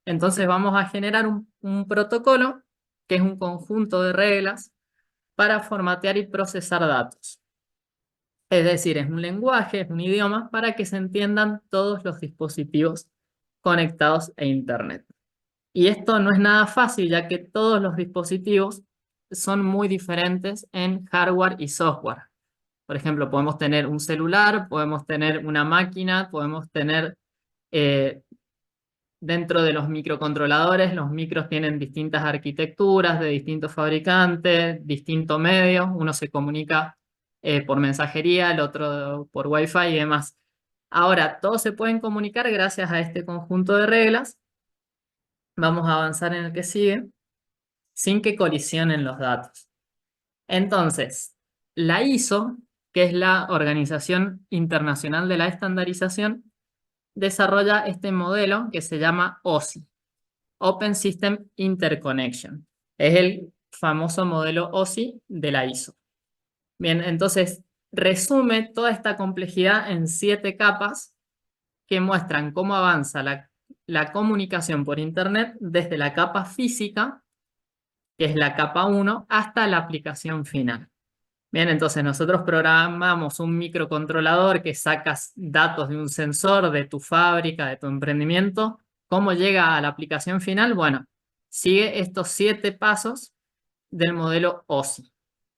Entonces vamos a generar un protocolo, que es un conjunto de reglas para formatear y procesar datos. Es decir, es un lenguaje, es un idioma para que se entiendan todos los dispositivos conectados a Internet. Y esto no es nada fácil, ya que todos los dispositivos son muy diferentes en hardware y software. Por ejemplo, podemos tener un celular, podemos tener una máquina, podemos tener eh, dentro de los microcontroladores, los micros tienen distintas arquitecturas de distintos fabricantes, distintos medios. Uno se comunica por mensajería, el otro por Wi-Fi y demás. Ahora, todos se pueden comunicar gracias a este conjunto de reglas. Vamos a avanzar en el que sigue, sin que colisionen los datos. Entonces, la ISO, que es la Organización Internacional de la Estandarización, desarrolla este modelo que se llama OSI, Open System Interconnection. Es el famoso modelo OSI de la ISO. Bien, entonces resume toda esta complejidad en 7 capas que muestran cómo avanza la comunicación por Internet desde la capa física, que es la capa 1, hasta la aplicación final. Bien, entonces nosotros programamos un microcontrolador que sacas datos de un sensor de tu fábrica, de tu emprendimiento. ¿Cómo llega a la aplicación final? Bueno, sigue estos 7 pasos del modelo OSI.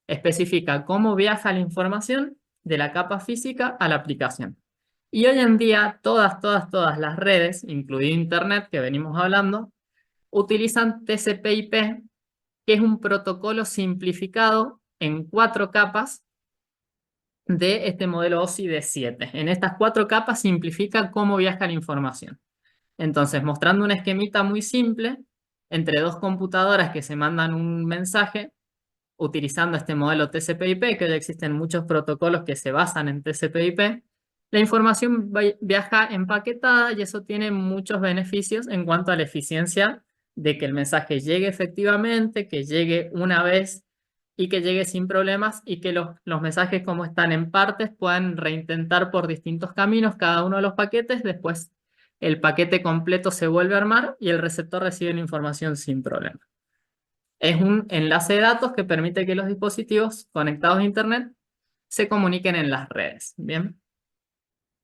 Especifica cómo viaja la información de la capa física a la aplicación. Y hoy en día todas las redes, incluido Internet que venimos hablando, utilizan TCP/IP, que es un protocolo simplificado en 4 capas de este modelo OSI de 7. En estas 4 capas simplifica cómo viaja la información. Entonces, mostrando un esquemita muy simple, entre 2 computadoras que se mandan un mensaje, utilizando este modelo TCP/IP, que ya existen muchos protocolos que se basan en TCP/IP, la información viaja empaquetada y eso tiene muchos beneficios en cuanto a la eficiencia de que el mensaje llegue efectivamente, que llegue una vez y que llegue sin problemas, y que los mensajes, como están en partes, puedan reintentar por distintos caminos cada uno de los paquetes. Después el paquete completo se vuelve a armar y el receptor recibe la información sin problema. Es un enlace de datos que permite que los dispositivos conectados a Internet se comuniquen en las redes. Bien.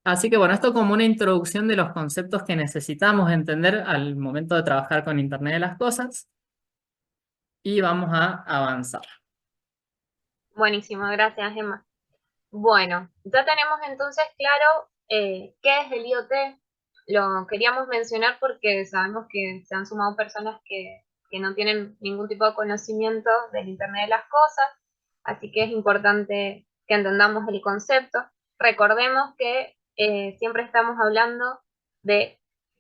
Así que bueno, esto como una introducción de los conceptos que necesitamos entender al momento de trabajar con Internet de las cosas. Y vamos a avanzar. Buenísimo, gracias, Emma. Bueno, ya tenemos entonces claro qué es el IoT. Lo queríamos mencionar porque sabemos que se han sumado personas que no tienen ningún tipo de conocimiento del Internet de las cosas, así que es importante que entendamos el concepto. Recordemos que siempre estamos hablando de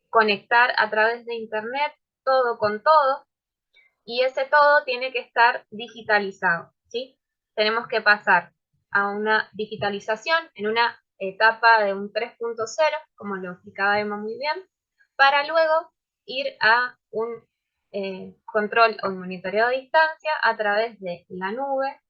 conectar a través de Internet todo con todo, y ese todo tiene que estar digitalizado, ¿sí? Tenemos que pasar a una digitalización en una etapa de un 3.0, como lo explicaba Emma muy bien, para luego ir a un control o monitoreo a distancia a través de la nube.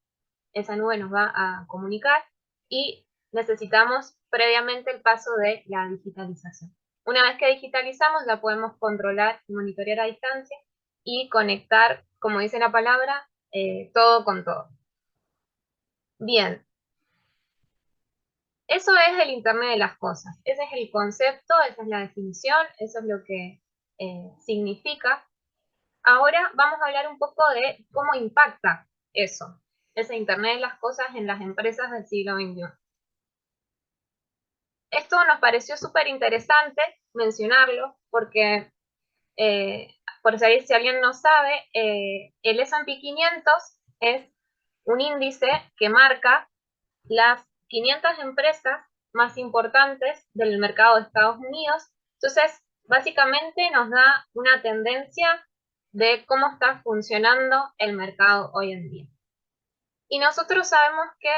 Esa nube nos va a comunicar y necesitamos previamente el paso de la digitalización. Una vez que digitalizamos, ya podemos controlar y monitorear a distancia y conectar, como dice la palabra, todo con todo. Bien, eso es el Internet de las cosas. Ese es el concepto, esa es la definición, eso es lo que significa. Ahora vamos a hablar un poco de cómo impacta eso, ese Internet de las cosas en las empresas del siglo XXI. Esto nos pareció súper interesante mencionarlo porque, por si alguien no sabe, el S&P 500 es un índice que marca las 500 empresas más importantes del mercado de Estados Unidos. Entonces, básicamente nos da una tendencia de cómo está funcionando el mercado hoy en día. Y nosotros sabemos que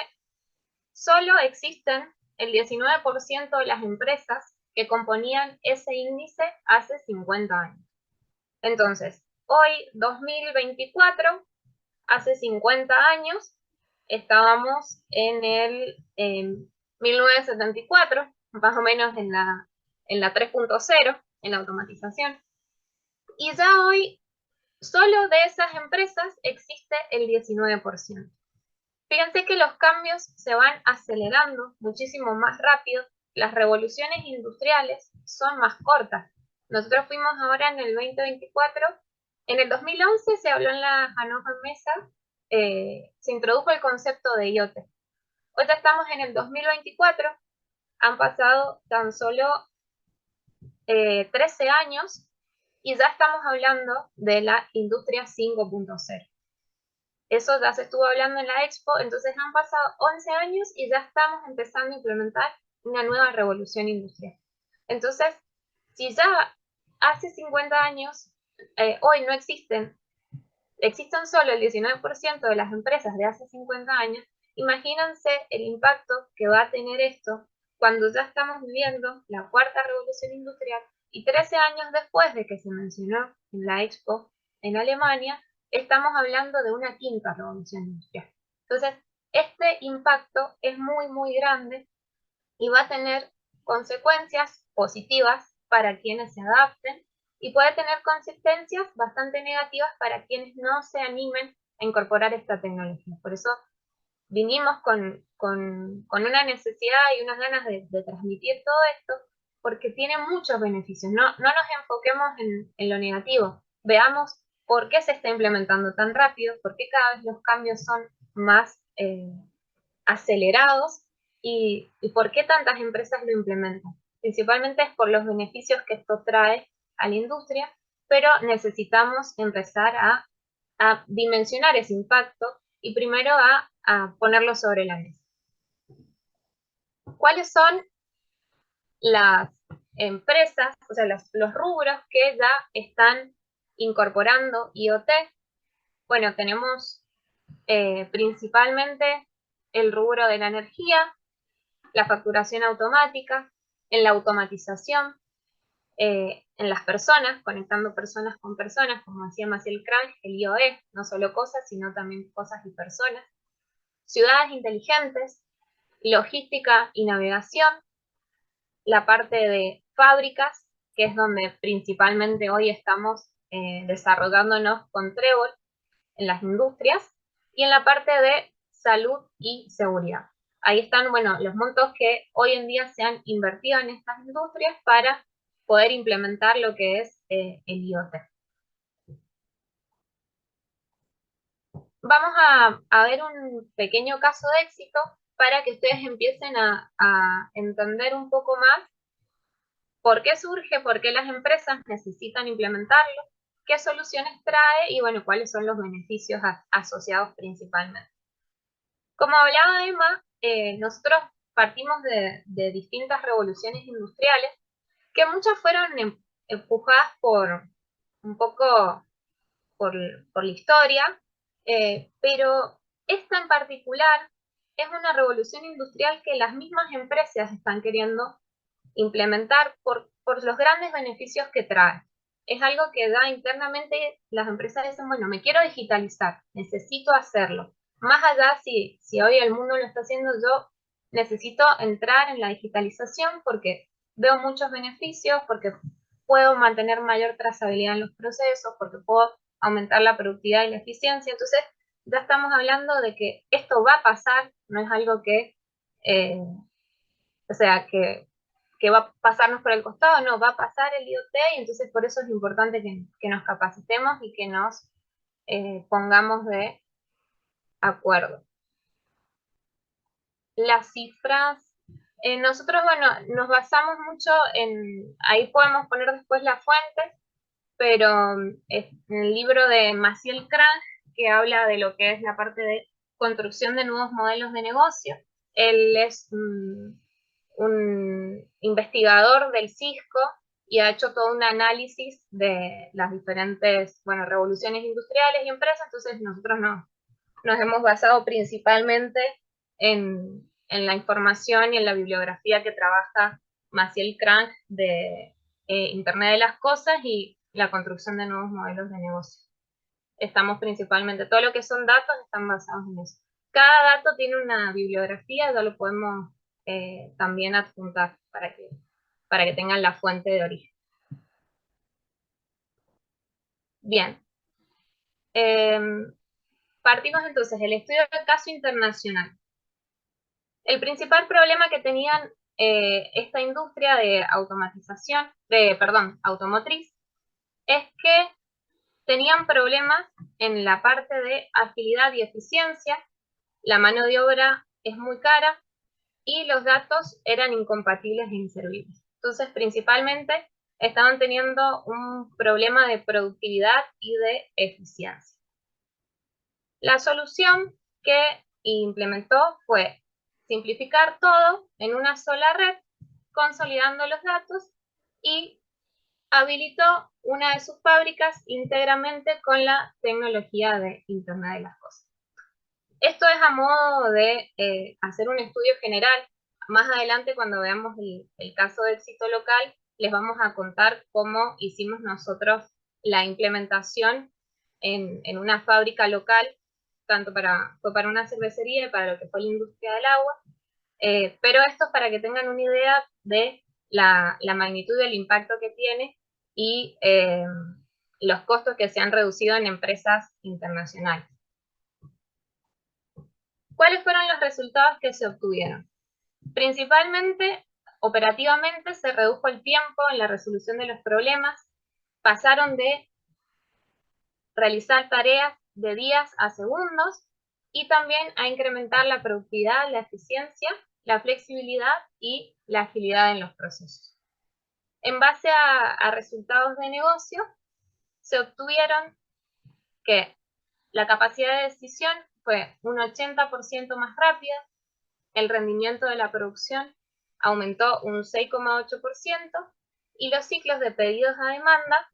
solo existen el 19% de las empresas que componían ese índice hace 50 años. Entonces, hoy, 2024, hace 50 años, estábamos en el 1974, más o menos en la 3.0, en la automatización. Y ya hoy, solo de esas empresas existe el 19%. Fíjense que los cambios se van acelerando muchísimo más rápido, las revoluciones industriales son más cortas. Nosotros fuimos ahora en el 2024, en el 2011 se habló en la Hannover Mesa, se introdujo el concepto de IoT. Hoy ya estamos en el 2024, han pasado tan solo 13 años y ya estamos hablando de la industria 5.0. Eso ya se estuvo hablando en la Expo, entonces han pasado 11 años y ya estamos empezando a implementar una nueva revolución industrial. Entonces, si ya hace 50 años, hoy no existen solo el 19% de las empresas de hace 50 años, imagínense el impacto que va a tener esto cuando ya estamos viviendo la cuarta revolución industrial y 13 años después de que se mencionó en la Expo en Alemania, estamos hablando de una quinta revolución industrial. Entonces, este impacto es muy, muy grande y va a tener consecuencias positivas para quienes se adapten y puede tener consecuencias bastante negativas para quienes no se animen a incorporar esta tecnología. Por eso vinimos con una necesidad y unas ganas de transmitir todo esto, porque tiene muchos beneficios. No nos enfoquemos en lo negativo. Veamos por qué se está implementando tan rápido, por qué cada vez los cambios son más acelerados y por qué tantas empresas lo implementan. Principalmente es por los beneficios que esto trae a la industria, pero necesitamos empezar a dimensionar ese impacto y primero a ponerlo sobre la mesa. ¿Cuáles son las empresas, o sea, los rubros que ya están incorporando IoT? Bueno, tenemos principalmente el rubro de la energía, la facturación automática, en la automatización, en las personas, conectando personas con personas, como decía Maciel Cranch, el IoE, no solo cosas, sino también cosas y personas, ciudades inteligentes, logística y navegación, la parte de fábricas, que es donde principalmente hoy estamos desarrollándonos con Trébol en las industrias, y en la parte de salud y seguridad. Ahí están, bueno, los montos que hoy en día se han invertido en estas industrias para poder implementar lo que es el IoT. Vamos a ver un pequeño caso de éxito para que ustedes empiecen a entender un poco más por qué surge, por qué las empresas necesitan implementarlo, qué soluciones trae y, bueno, cuáles son los beneficios asociados principalmente. Como hablaba Emma, nosotros partimos de distintas revoluciones industriales, que muchas fueron empujadas un poco por la historia, pero esta en particular es una revolución industrial que las mismas empresas están queriendo implementar por los grandes beneficios que trae. Es algo que da internamente, las empresas dicen, bueno, me quiero digitalizar, necesito hacerlo. Más allá, si hoy el mundo lo está haciendo, yo necesito entrar en la digitalización porque veo muchos beneficios, porque puedo mantener mayor trazabilidad en los procesos, porque puedo aumentar la productividad y la eficiencia. Entonces, ya estamos hablando de que esto va a pasar, no es algo que, o sea, que va a pasarnos por el costado, no, va a pasar el IoT, y entonces por eso es importante que nos capacitemos y que nos pongamos de acuerdo. Las cifras, nosotros, bueno, nos basamos mucho ahí podemos poner después la fuente, pero en el libro de Maciel Cranch, que habla de lo que es la parte de construcción de nuevos modelos de negocio. Él es un investigador del Cisco y ha hecho todo un análisis de las diferentes, bueno, revoluciones industriales y empresas, entonces nosotros nos hemos basado principalmente en la información y en la bibliografía que trabaja Maciel Cranch de Internet de las Cosas y la construcción de nuevos modelos de negocio. Estamos principalmente, todo lo que son datos están basados en eso. Cada dato tiene una bibliografía, ya lo podemos también adjuntar para que tengan la fuente de origen. Bien. Partimos entonces del estudio del caso internacional. El principal problema que tenían esta industria de automatización, automotriz, es que tenían problemas en la parte de agilidad y eficiencia, la mano de obra es muy cara y los datos eran incompatibles e inservibles. Entonces, principalmente, estaban teniendo un problema de productividad y de eficiencia. La solución que implementó fue simplificar todo en una sola red, consolidando los datos, y habilitó una de sus fábricas íntegramente con la tecnología de Internet de las Cosas. Esto es a modo de hacer un estudio general. Más adelante, cuando veamos el caso de éxito local, les vamos a contar cómo hicimos nosotros la implementación en una fábrica local, tanto fue para una cervecería y para lo que fue la industria del agua, pero esto es para que tengan una idea de la magnitud del impacto que tiene y los costos que se han reducido en empresas internacionales. ¿Cuáles fueron los resultados que se obtuvieron? Principalmente, operativamente, se redujo el tiempo en la resolución de los problemas, pasaron de realizar tareas de días a segundos y también a incrementar la productividad, la eficiencia, la flexibilidad y la agilidad en los procesos. En base a resultados de negocio, se obtuvieron que la capacidad de decisión fue un 80% más rápida, el rendimiento de la producción aumentó un 6,8% y los ciclos de pedidos a demanda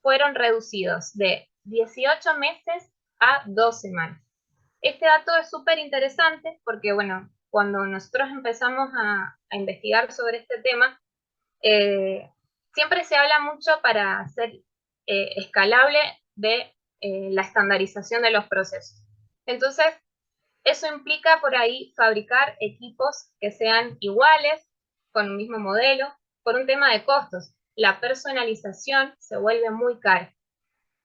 fueron reducidos de 18 meses a 2 semanas. Este dato es súper interesante porque, bueno, cuando nosotros empezamos a investigar sobre este tema, siempre se habla mucho para hacer escalable de la estandarización de los procesos. Entonces, eso implica por ahí fabricar equipos que sean iguales, con un mismo modelo, por un tema de costos. La personalización se vuelve muy cara.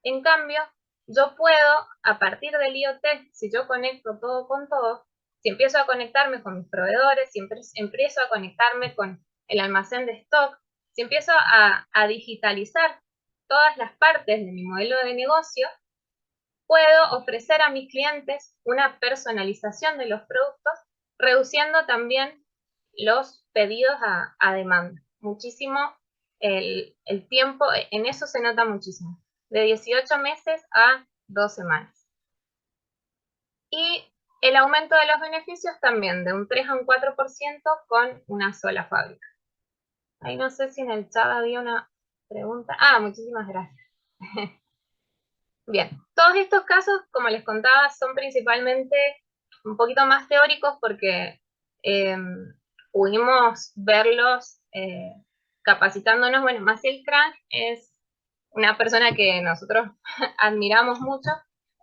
En cambio, yo puedo, a partir del IoT, si yo conecto todo con todo, si empiezo a conectarme con mis proveedores, si empiezo a conectarme con el almacén de stock, si empiezo a digitalizar todas las partes de mi modelo de negocio, puedo ofrecer a mis clientes una personalización de los productos, reduciendo también los pedidos a demanda. Muchísimo el tiempo, en eso se nota muchísimo, de 18 meses a 2 semanas. Y El aumento de los beneficios también, de un 3 a un 4% con una sola fábrica. Ahí no sé si en el chat había una pregunta. Ah, muchísimas gracias. Bien, todos estos casos, como les contaba, son principalmente un poquito más teóricos porque pudimos verlos capacitándonos. Bueno, Maciel Cranch es una persona que nosotros admiramos mucho.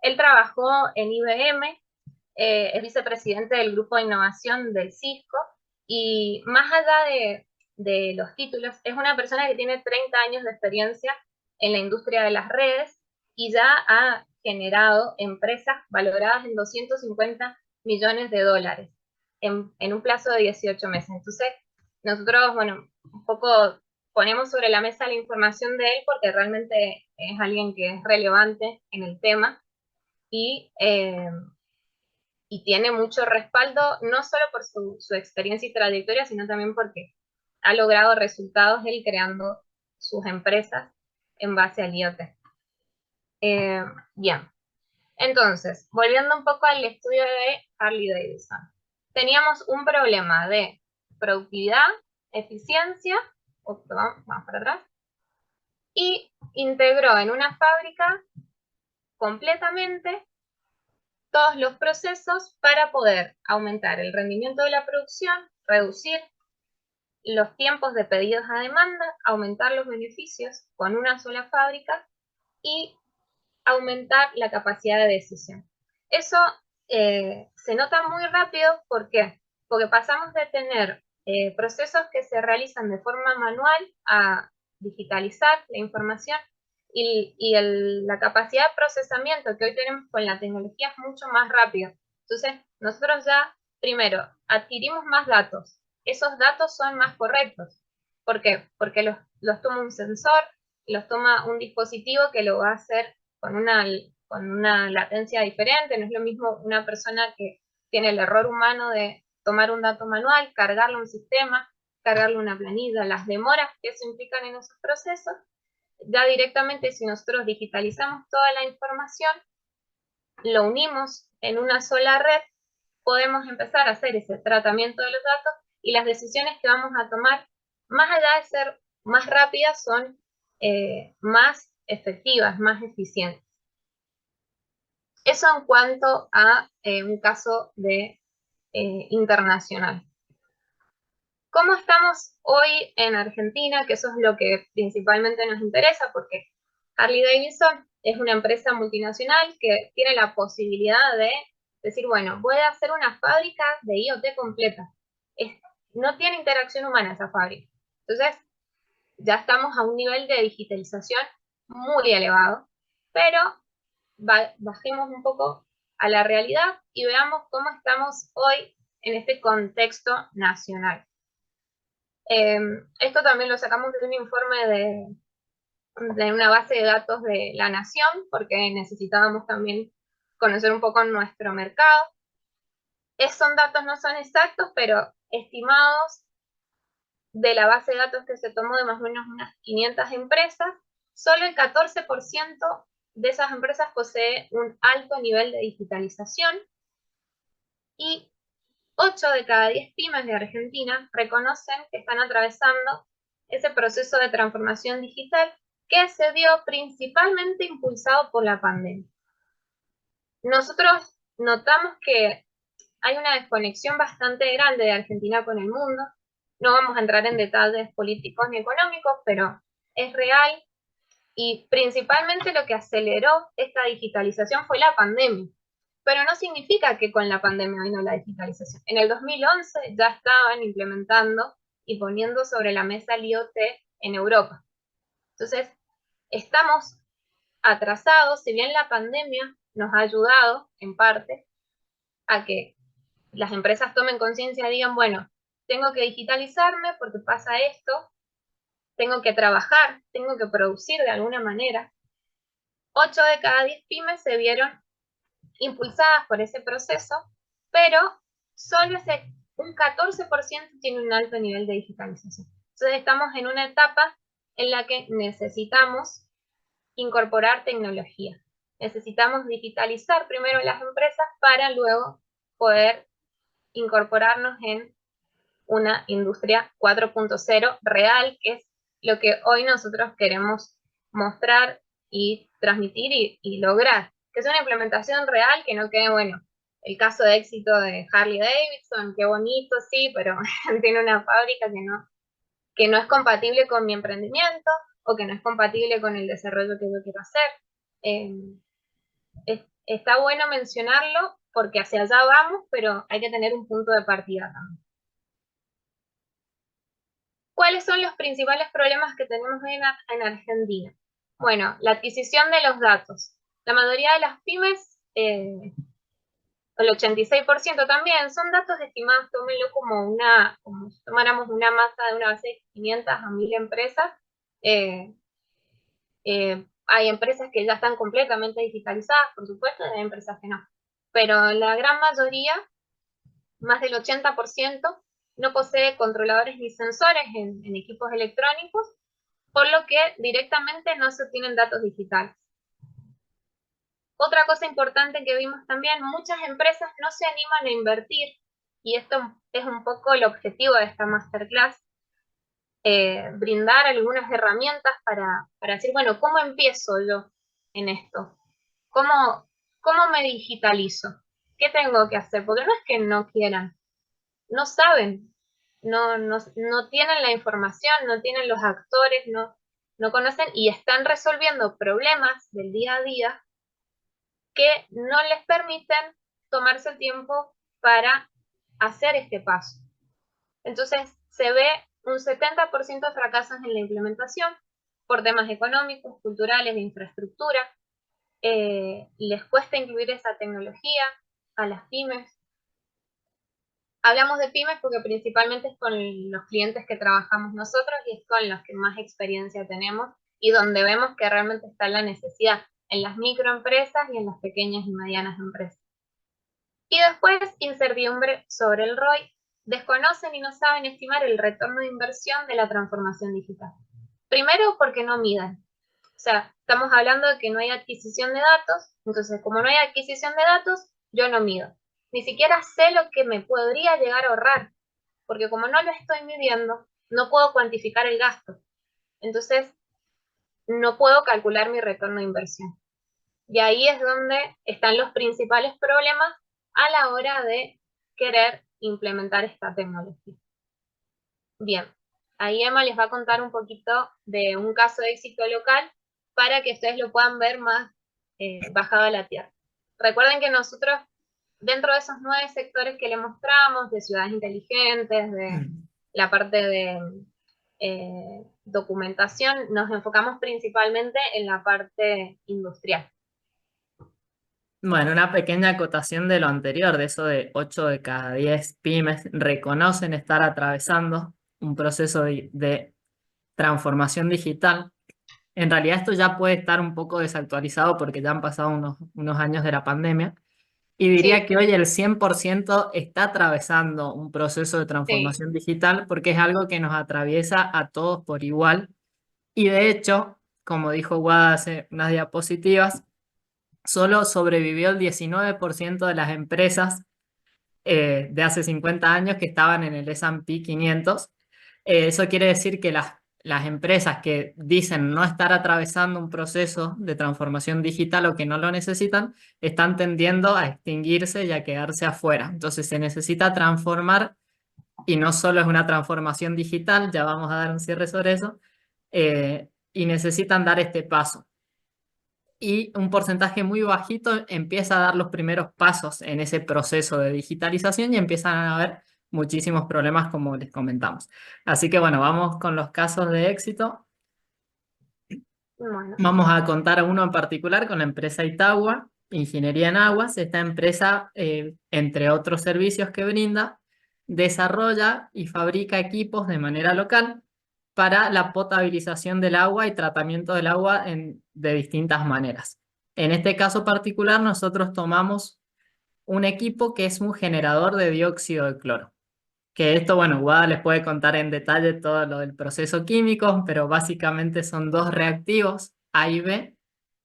Él trabajó en IBM, es vicepresidente del grupo de innovación del Cisco, y más allá de los títulos, es una persona que tiene 30 años de experiencia en la industria de las redes y ya ha generado empresas valoradas en 250 millones de dólares en un plazo de 18 meses. Entonces, nosotros, bueno, un poco ponemos sobre la mesa la información de él porque realmente es alguien que es relevante en el tema y tiene mucho respaldo, no solo por su experiencia y trayectoria, sino también porque ha logrado resultados él creando sus empresas en base al IoT. Bien, entonces, volviendo un poco al estudio de Harley Davidson. Teníamos un problema de productividad, eficiencia, vamos para atrás, y integró en una fábrica completamente todos los procesos para poder aumentar el rendimiento de la producción, reducir los tiempos de pedidos a demanda, aumentar los beneficios con una sola fábrica y aumentar la capacidad de decisión. Eso se nota muy rápido, ¿por qué? Porque pasamos de tener procesos que se realizan de forma manual a digitalizar la información y la capacidad de procesamiento que hoy tenemos con la tecnología es mucho más rápido. Entonces, nosotros ya, primero, adquirimos más datos. Esos datos son más correctos. ¿Por qué? Porque los toma un sensor, los toma un dispositivo que lo va a hacer con una latencia diferente. No es lo mismo una persona que tiene el error humano de tomar un dato manual, cargarlo a un sistema, cargarlo a una planilla, las demoras que eso implican en esos procesos. Ya directamente, si nosotros digitalizamos toda la información, lo unimos en una sola red, podemos empezar a hacer ese tratamiento de los datos y las decisiones que vamos a tomar, más allá de ser más rápidas, son más efectivas, más eficientes. Eso en cuanto a un caso de internacional. ¿Cómo estamos hoy en Argentina? Que eso es lo que principalmente nos interesa, porque Harley Davidson es una empresa multinacional que tiene la posibilidad de decir, bueno, voy a hacer una fábrica de IoT completa. No tiene interacción humana esa fábrica. Entonces, ya estamos a un nivel de digitalización muy elevado, pero bajemos un poco a la realidad y veamos cómo estamos hoy en este contexto nacional. Esto también lo sacamos de un informe de una base de datos de La Nación, porque necesitábamos también conocer un poco nuestro mercado. Son datos, no son exactos, pero estimados de la base de datos que se tomó de más o menos unas 500 empresas, solo el 14% de esas empresas posee un alto nivel de digitalización y 8 de cada 10 pymes de Argentina reconocen que están atravesando ese proceso de transformación digital que se dio principalmente impulsado por la pandemia. Nosotros notamos que hay una desconexión bastante grande de Argentina con el mundo. No vamos a entrar en detalles políticos ni económicos, pero es real y principalmente lo que aceleró esta digitalización fue la pandemia. Pero no significa que con la pandemia vino la digitalización. En el 2011 ya estaban implementando y poniendo sobre la mesa el IoT en Europa. Entonces, estamos atrasados, si bien la pandemia nos ha ayudado en parte a que las empresas tomen conciencia y digan, bueno, tengo que digitalizarme porque pasa esto, tengo que trabajar, tengo que producir de alguna manera. 8 de cada 10 pymes se vieron impulsadas por ese proceso, pero solo un 14% tiene un alto nivel de digitalización. Entonces estamos en una etapa en la que necesitamos incorporar tecnología. Necesitamos digitalizar primero las empresas para luego poder incorporarnos en una industria 4.0 real, que es lo que hoy nosotros queremos mostrar y transmitir y lograr, que es una implementación real, que no quede, bueno, el caso de éxito de Harley Davidson, qué bonito, sí, pero tiene una fábrica que no es compatible con mi emprendimiento o que no es compatible con el desarrollo que yo quiero hacer. Está bueno mencionarlo porque hacia allá vamos, pero hay que tener un punto de partida también. ¿Cuáles son los principales problemas que tenemos en Argentina? Bueno, la adquisición de los datos. La mayoría de las pymes, el 86% también, son datos estimados, tómenlo como si tomáramos una masa de una base de 500 a 1000 empresas. Hay empresas que ya están completamente digitalizadas, por supuesto, y hay empresas que no. Pero la gran mayoría, más del 80%, no posee controladores ni sensores en equipos electrónicos, por lo que directamente no se obtienen datos digitales. Otra cosa importante que vimos también, muchas empresas no se animan a invertir, y esto es un poco el objetivo de esta masterclass, brindar algunas herramientas para decir, bueno, ¿cómo empiezo yo en esto? ¿Cómo me digitalizo? ¿Qué tengo que hacer? Porque no es que no quieran, no saben, no tienen la información, no tienen los actores, no conocen y están resolviendo problemas del día a día que no les permiten tomarse el tiempo para hacer este paso. Entonces se ve un 70% de fracasos en la implementación por temas económicos, culturales, de infraestructura. Les cuesta incluir esa tecnología a las pymes. Hablamos de pymes porque principalmente es con los clientes que trabajamos nosotros y es con los que más experiencia tenemos y donde vemos que realmente está la necesidad, en las microempresas y en las pequeñas y medianas empresas. Y después, incertidumbre sobre el ROI. Desconocen y no saben estimar el retorno de inversión de la transformación digital. Primero, porque no miden. O sea, estamos hablando de que no hay adquisición de datos, entonces como no hay adquisición de datos, yo no mido. Ni siquiera sé lo que me podría llegar a ahorrar, porque como no lo estoy midiendo, no puedo cuantificar el gasto. Entonces, no puedo calcular mi retorno de inversión. Y ahí es donde están los principales problemas a la hora de querer implementar esta tecnología. Bien, ahí Emma les va a contar un poquito de un caso de éxito local para que ustedes lo puedan ver más bajado a la tierra. Recuerden que nosotros, dentro de esos 9 sectores que le mostramos, de ciudades inteligentes, de la parte de documentación, nos enfocamos principalmente en la parte industrial. Bueno, una pequeña acotación de lo anterior, de eso de 8 de cada 10 pymes reconocen estar atravesando un proceso de transformación digital. En realidad esto ya puede estar un poco desactualizado porque ya han pasado unos años de la pandemia. Y diría Sí, que hoy el 100% está atravesando un proceso de transformación digital porque es algo que nos atraviesa a todos por igual. Y de hecho, como dijo Guada hace unas diapositivas, solo sobrevivió el 19% de las empresas de hace 50 años que estaban en el S&P 500. Eso quiere decir que las empresas que dicen no estar atravesando un proceso de transformación digital o que no lo necesitan, están tendiendo a extinguirse y a quedarse afuera. Entonces se necesita transformar y no solo es una transformación digital, ya vamos a dar un cierre sobre eso, y necesitan dar este paso. Y un porcentaje muy bajito empieza a dar los primeros pasos en ese proceso de digitalización y empiezan a haber muchísimos problemas como les comentamos. Así que bueno, vamos con los casos de éxito. bueno, Vamos a contar uno en particular con la empresa Itagua, Ingeniería en Aguas. Esta empresa, entre otros servicios que brinda, desarrolla y fabrica equipos de manera local para la potabilización del agua y tratamiento del agua de distintas maneras. En este caso particular, nosotros tomamos un equipo que es un generador de dióxido de cloro. Que esto, bueno, Guada les puede contar en detalle todo lo del proceso químico, pero básicamente son 2 reactivos, A y B,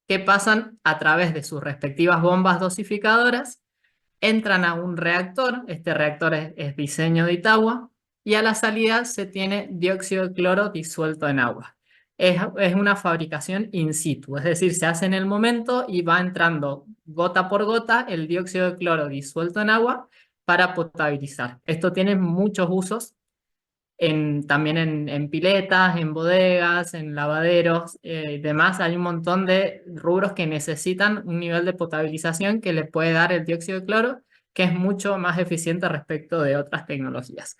que pasan a través de sus respectivas bombas dosificadoras entran a un reactor, este reactor es diseño de Itagua, y a la salida se tiene dióxido de cloro disuelto en agua. Es una fabricación in situ, es decir, se hace en el momento y va entrando gota por gota el dióxido de cloro disuelto en agua para potabilizar. Esto tiene muchos usos, también en piletas, en bodegas, en lavaderos y demás. Hay un montón de rubros que necesitan un nivel de potabilización que le puede dar el dióxido de cloro, que es mucho más eficiente respecto de otras tecnologías.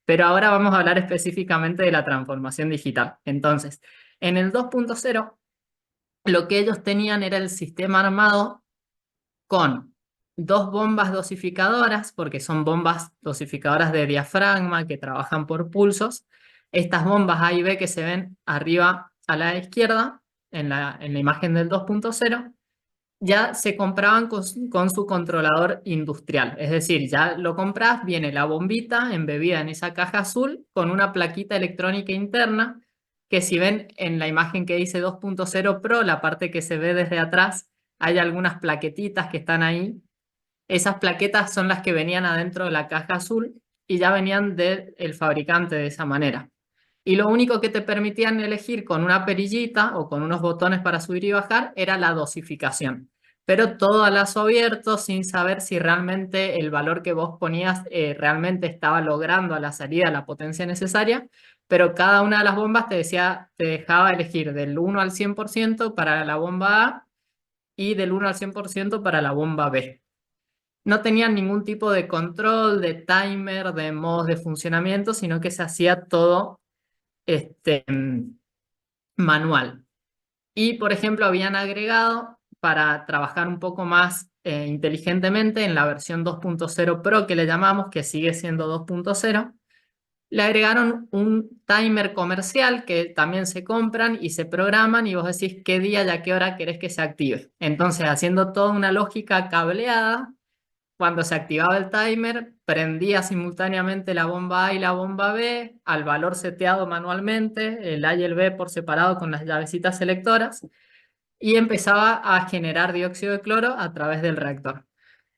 Pero ahora vamos a hablar específicamente de la transformación digital. Entonces, en el 2.0, lo que ellos tenían era el sistema armado con dos bombas dosificadoras, porque son bombas dosificadoras de diafragma que trabajan por pulsos. Estas bombas A y B que se ven arriba a la izquierda, en la imagen del 2.0, ya se compraban con su controlador industrial. Es decir, ya lo compras, viene la bombita embebida en esa caja azul con una plaquita electrónica interna, que si ven en la imagen que dice 2.0 Pro, la parte que se ve desde atrás, hay algunas plaquetitas que están ahí. Esas plaquetas son las que venían adentro de la caja azul y ya venían del fabricante de esa manera. Y lo único que te permitían elegir con una perillita o con unos botones para subir y bajar era la dosificación. Pero todo a lazo abierto, sin saber si realmente el valor que vos ponías realmente estaba logrando a la salida la potencia necesaria. Pero cada una de las bombas te dejaba elegir del 1 al 100% para la bomba A y del 1 al 100% para la bomba B. No tenían ningún tipo de control, de timer, de modos de funcionamiento, sino que se hacía todo manual. Y, por ejemplo, habían agregado, para trabajar un poco más inteligentemente, en la versión 2.0 Pro que le llamamos, que sigue siendo 2.0, le agregaron un timer comercial que también se compran y se programan y vos decís qué día y a qué hora querés que se active. Entonces, haciendo toda una lógica cableada, cuando se activaba el timer, prendía simultáneamente la bomba A y la bomba B al valor seteado manualmente, el A y el B por separado con las llavecitas selectoras, y empezaba a generar dióxido de cloro a través del reactor.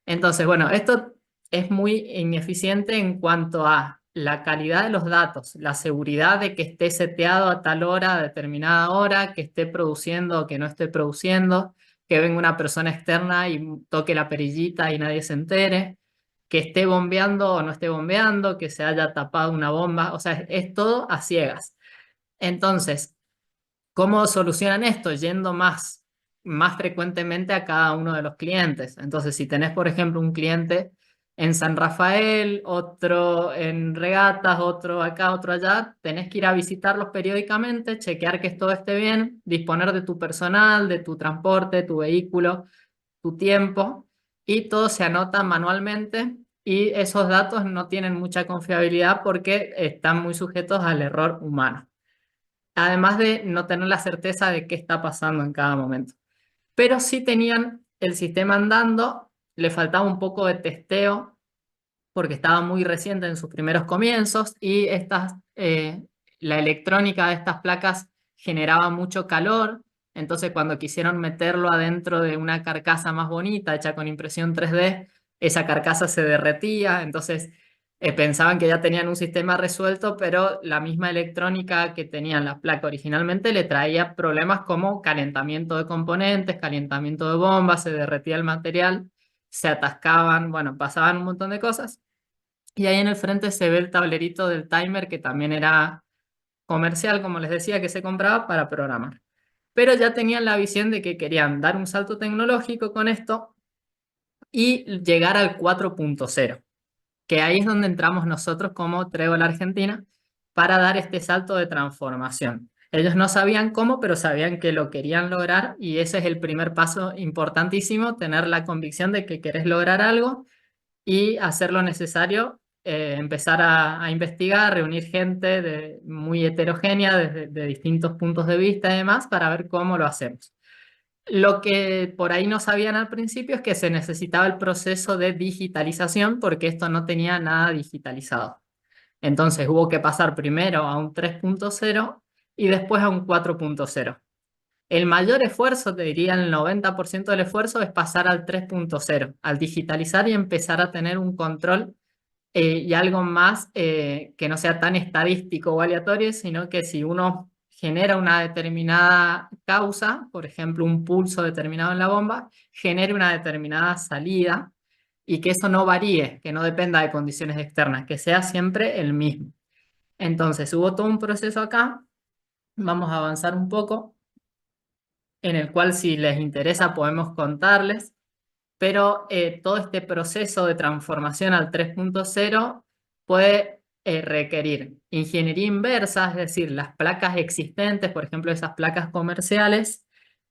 Entonces, bueno, esto es muy ineficiente en cuanto a la calidad de los datos, la seguridad de que esté seteado a tal hora, a determinada hora, que esté produciendo o que no esté produciendo, que venga una persona externa y toque la perillita y nadie se entere, que esté bombeando o no esté bombeando, que se haya tapado una bomba, o sea, es todo a ciegas. Entonces, ¿cómo solucionan esto? Yendo más frecuentemente a cada uno de los clientes. Entonces, si tenés, por ejemplo, un cliente en San Rafael, otro en Regatas, otro acá, otro allá, tenés que ir a visitarlos periódicamente, chequear que todo esté bien, disponer de tu personal, de tu transporte, tu vehículo, tu tiempo, y todo se anota manualmente. Y esos datos no tienen mucha confiabilidad porque están muy sujetos al error humano, además de no tener la certeza de qué está pasando en cada momento. Pero sí tenían el sistema andando, le faltaba un poco de testeo porque estaba muy reciente en sus primeros comienzos y la electrónica de estas placas generaba mucho calor. Entonces, cuando quisieron meterlo adentro de una carcasa más bonita hecha con impresión 3D, esa carcasa se derretía. Entonces pensaban que ya tenían un sistema resuelto, pero la misma electrónica que tenían la placa originalmente le traía problemas como calentamiento de componentes, calentamiento de bombas, se derretía el material, se atascaban, bueno, pasaban un montón de cosas. Y ahí en el frente se ve el tablerito del timer, que también era comercial, como les decía, que se compraba para programar. Pero ya tenían la visión de que querían dar un salto tecnológico con esto y llegar al 4.0, que ahí es donde entramos nosotros como Trébol Argentina para dar este salto de transformación. Ellos no sabían cómo, pero sabían que lo querían lograr, y ese es el primer paso importantísimo, tener la convicción de que querés lograr algo y hacer lo necesario, empezar a investigar, reunir gente muy heterogénea de distintos puntos de vista y demás para ver cómo lo hacemos. Lo que por ahí no sabían al principio es que se necesitaba el proceso de digitalización porque esto no tenía nada digitalizado. Entonces hubo que pasar primero a un 3.0 y después a un 4.0. El mayor esfuerzo, te diría el 90% del esfuerzo, es pasar al 3.0, al digitalizar y empezar a tener un control y algo más que no sea tan estadístico o aleatorio, sino que si uno genera una determinada causa, por ejemplo, un pulso determinado en la bomba, genere una determinada salida y que eso no varíe, que no dependa de condiciones externas, que sea siempre el mismo. Entonces, hubo todo un proceso acá, vamos a avanzar un poco, en el cual si les interesa podemos contarles, pero todo este proceso de transformación al 3.0 puede requerir ingeniería inversa, es decir, las placas existentes, por ejemplo, esas placas comerciales,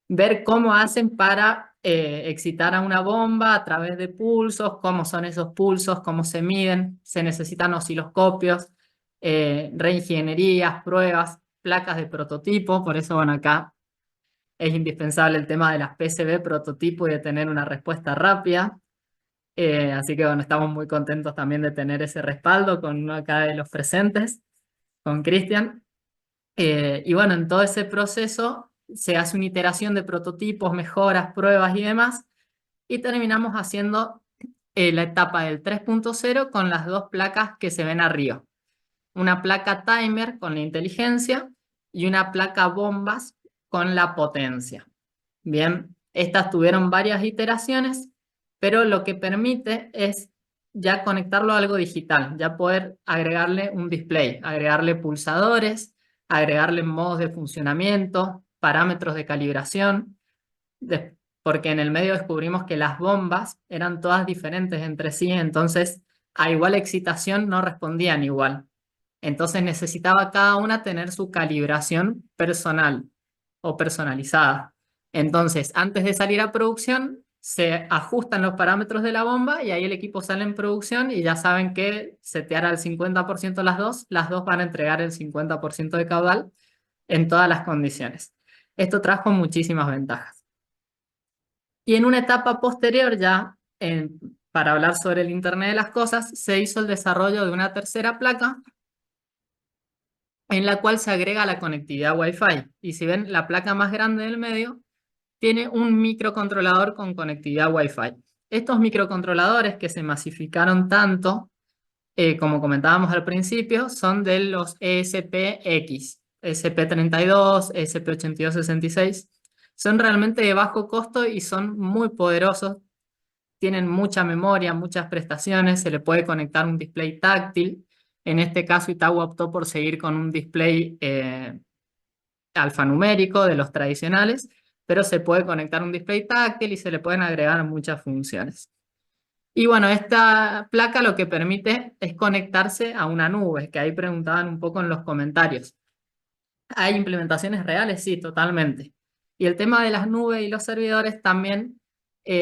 ver cómo hacen para excitar a una bomba a través de pulsos, cómo son esos pulsos, cómo se miden, se necesitan osciloscopios, reingenierías, pruebas, placas de prototipo, por eso, bueno, acá es indispensable el tema de las PCB prototipo y de tener una respuesta rápida. Así que bueno, estamos muy contentos también de tener ese respaldo con uno acá de los presentes, con Cristian. Y bueno, en todo ese proceso se hace una iteración de prototipos, mejoras, pruebas y demás, y terminamos haciendo la etapa del 3.0 con las dos placas que se ven arriba. Una placa timer con la inteligencia y una placa bombas con la potencia. Bien, estas tuvieron varias iteraciones, pero lo que permite es ya conectarlo a algo digital, ya poder agregarle un display, agregarle pulsadores, agregarle modos de funcionamiento, parámetros de calibración, porque en el medio descubrimos que las bombas eran todas diferentes entre sí, entonces a igual excitación no respondían igual. Entonces necesitaba cada una tener su calibración personal o personalizada. Entonces, antes de salir a producción, se ajustan los parámetros de la bomba y ahí el equipo sale en producción y ya saben que setear al 50% las dos van a entregar el 50% de caudal en todas las condiciones. Esto trajo muchísimas ventajas. Y en una etapa posterior ya, para hablar sobre el Internet de las Cosas, se hizo el desarrollo de una tercera placa en la cual se agrega la conectividad Wi-Fi. Y si ven, la placa más grande del medio tiene un microcontrolador con conectividad Wi-Fi. Estos microcontroladores que se masificaron tanto, como comentábamos al principio, son de los ESP-X, ESP32, ESP8266. Son realmente de bajo costo y son muy poderosos. Tienen mucha memoria, muchas prestaciones, se le puede conectar un display táctil. En este caso, Itaú optó por seguir con un display alfanumérico de los tradicionales, pero se puede conectar un display táctil y se le pueden agregar muchas funciones. Y bueno, esta placa lo que permite es conectarse a una nube, que ahí preguntaban un poco en los comentarios. ¿Hay implementaciones reales? Sí, totalmente. Y el tema de las nubes y los servidores también,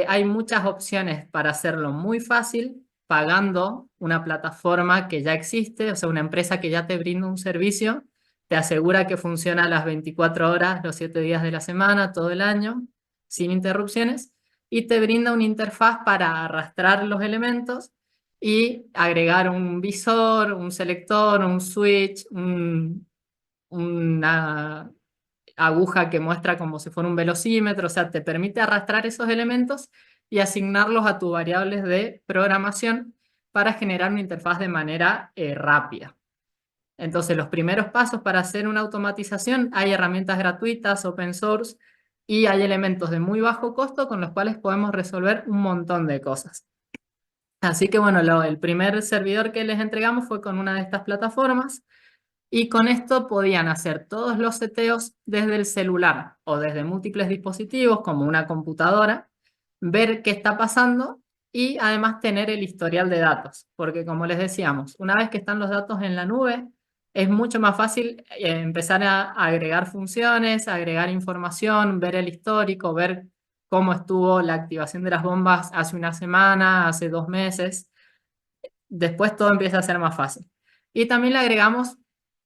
hay muchas opciones para hacerlo muy fácil, pagando una plataforma que ya existe, o sea, una empresa que ya te brinda un servicio, te asegura que funciona las 24 horas, los 7 días de la semana, todo el año, sin interrupciones, y te brinda una interfaz para arrastrar los elementos y agregar un visor, un selector, un switch, una aguja que muestra como si fuera un velocímetro, o sea, te permite arrastrar esos elementos y asignarlos a tus variables de programación para generar una interfaz de manera rápida. Entonces, los primeros pasos para hacer una automatización, hay herramientas gratuitas, open source, y hay elementos de muy bajo costo con los cuales podemos resolver un montón de cosas. Así que bueno, el primer servidor que les entregamos fue con una de estas plataformas, y con esto podían hacer todos los seteos desde el celular o desde múltiples dispositivos como una computadora, ver qué está pasando y además tener el historial de datos. Porque como les decíamos, una vez que están los datos en la nube, es mucho más fácil empezar a agregar funciones, agregar información, ver el histórico, ver cómo estuvo la activación de las bombas hace una semana, hace 2 meses. Después todo empieza a ser más fácil. Y también le agregamos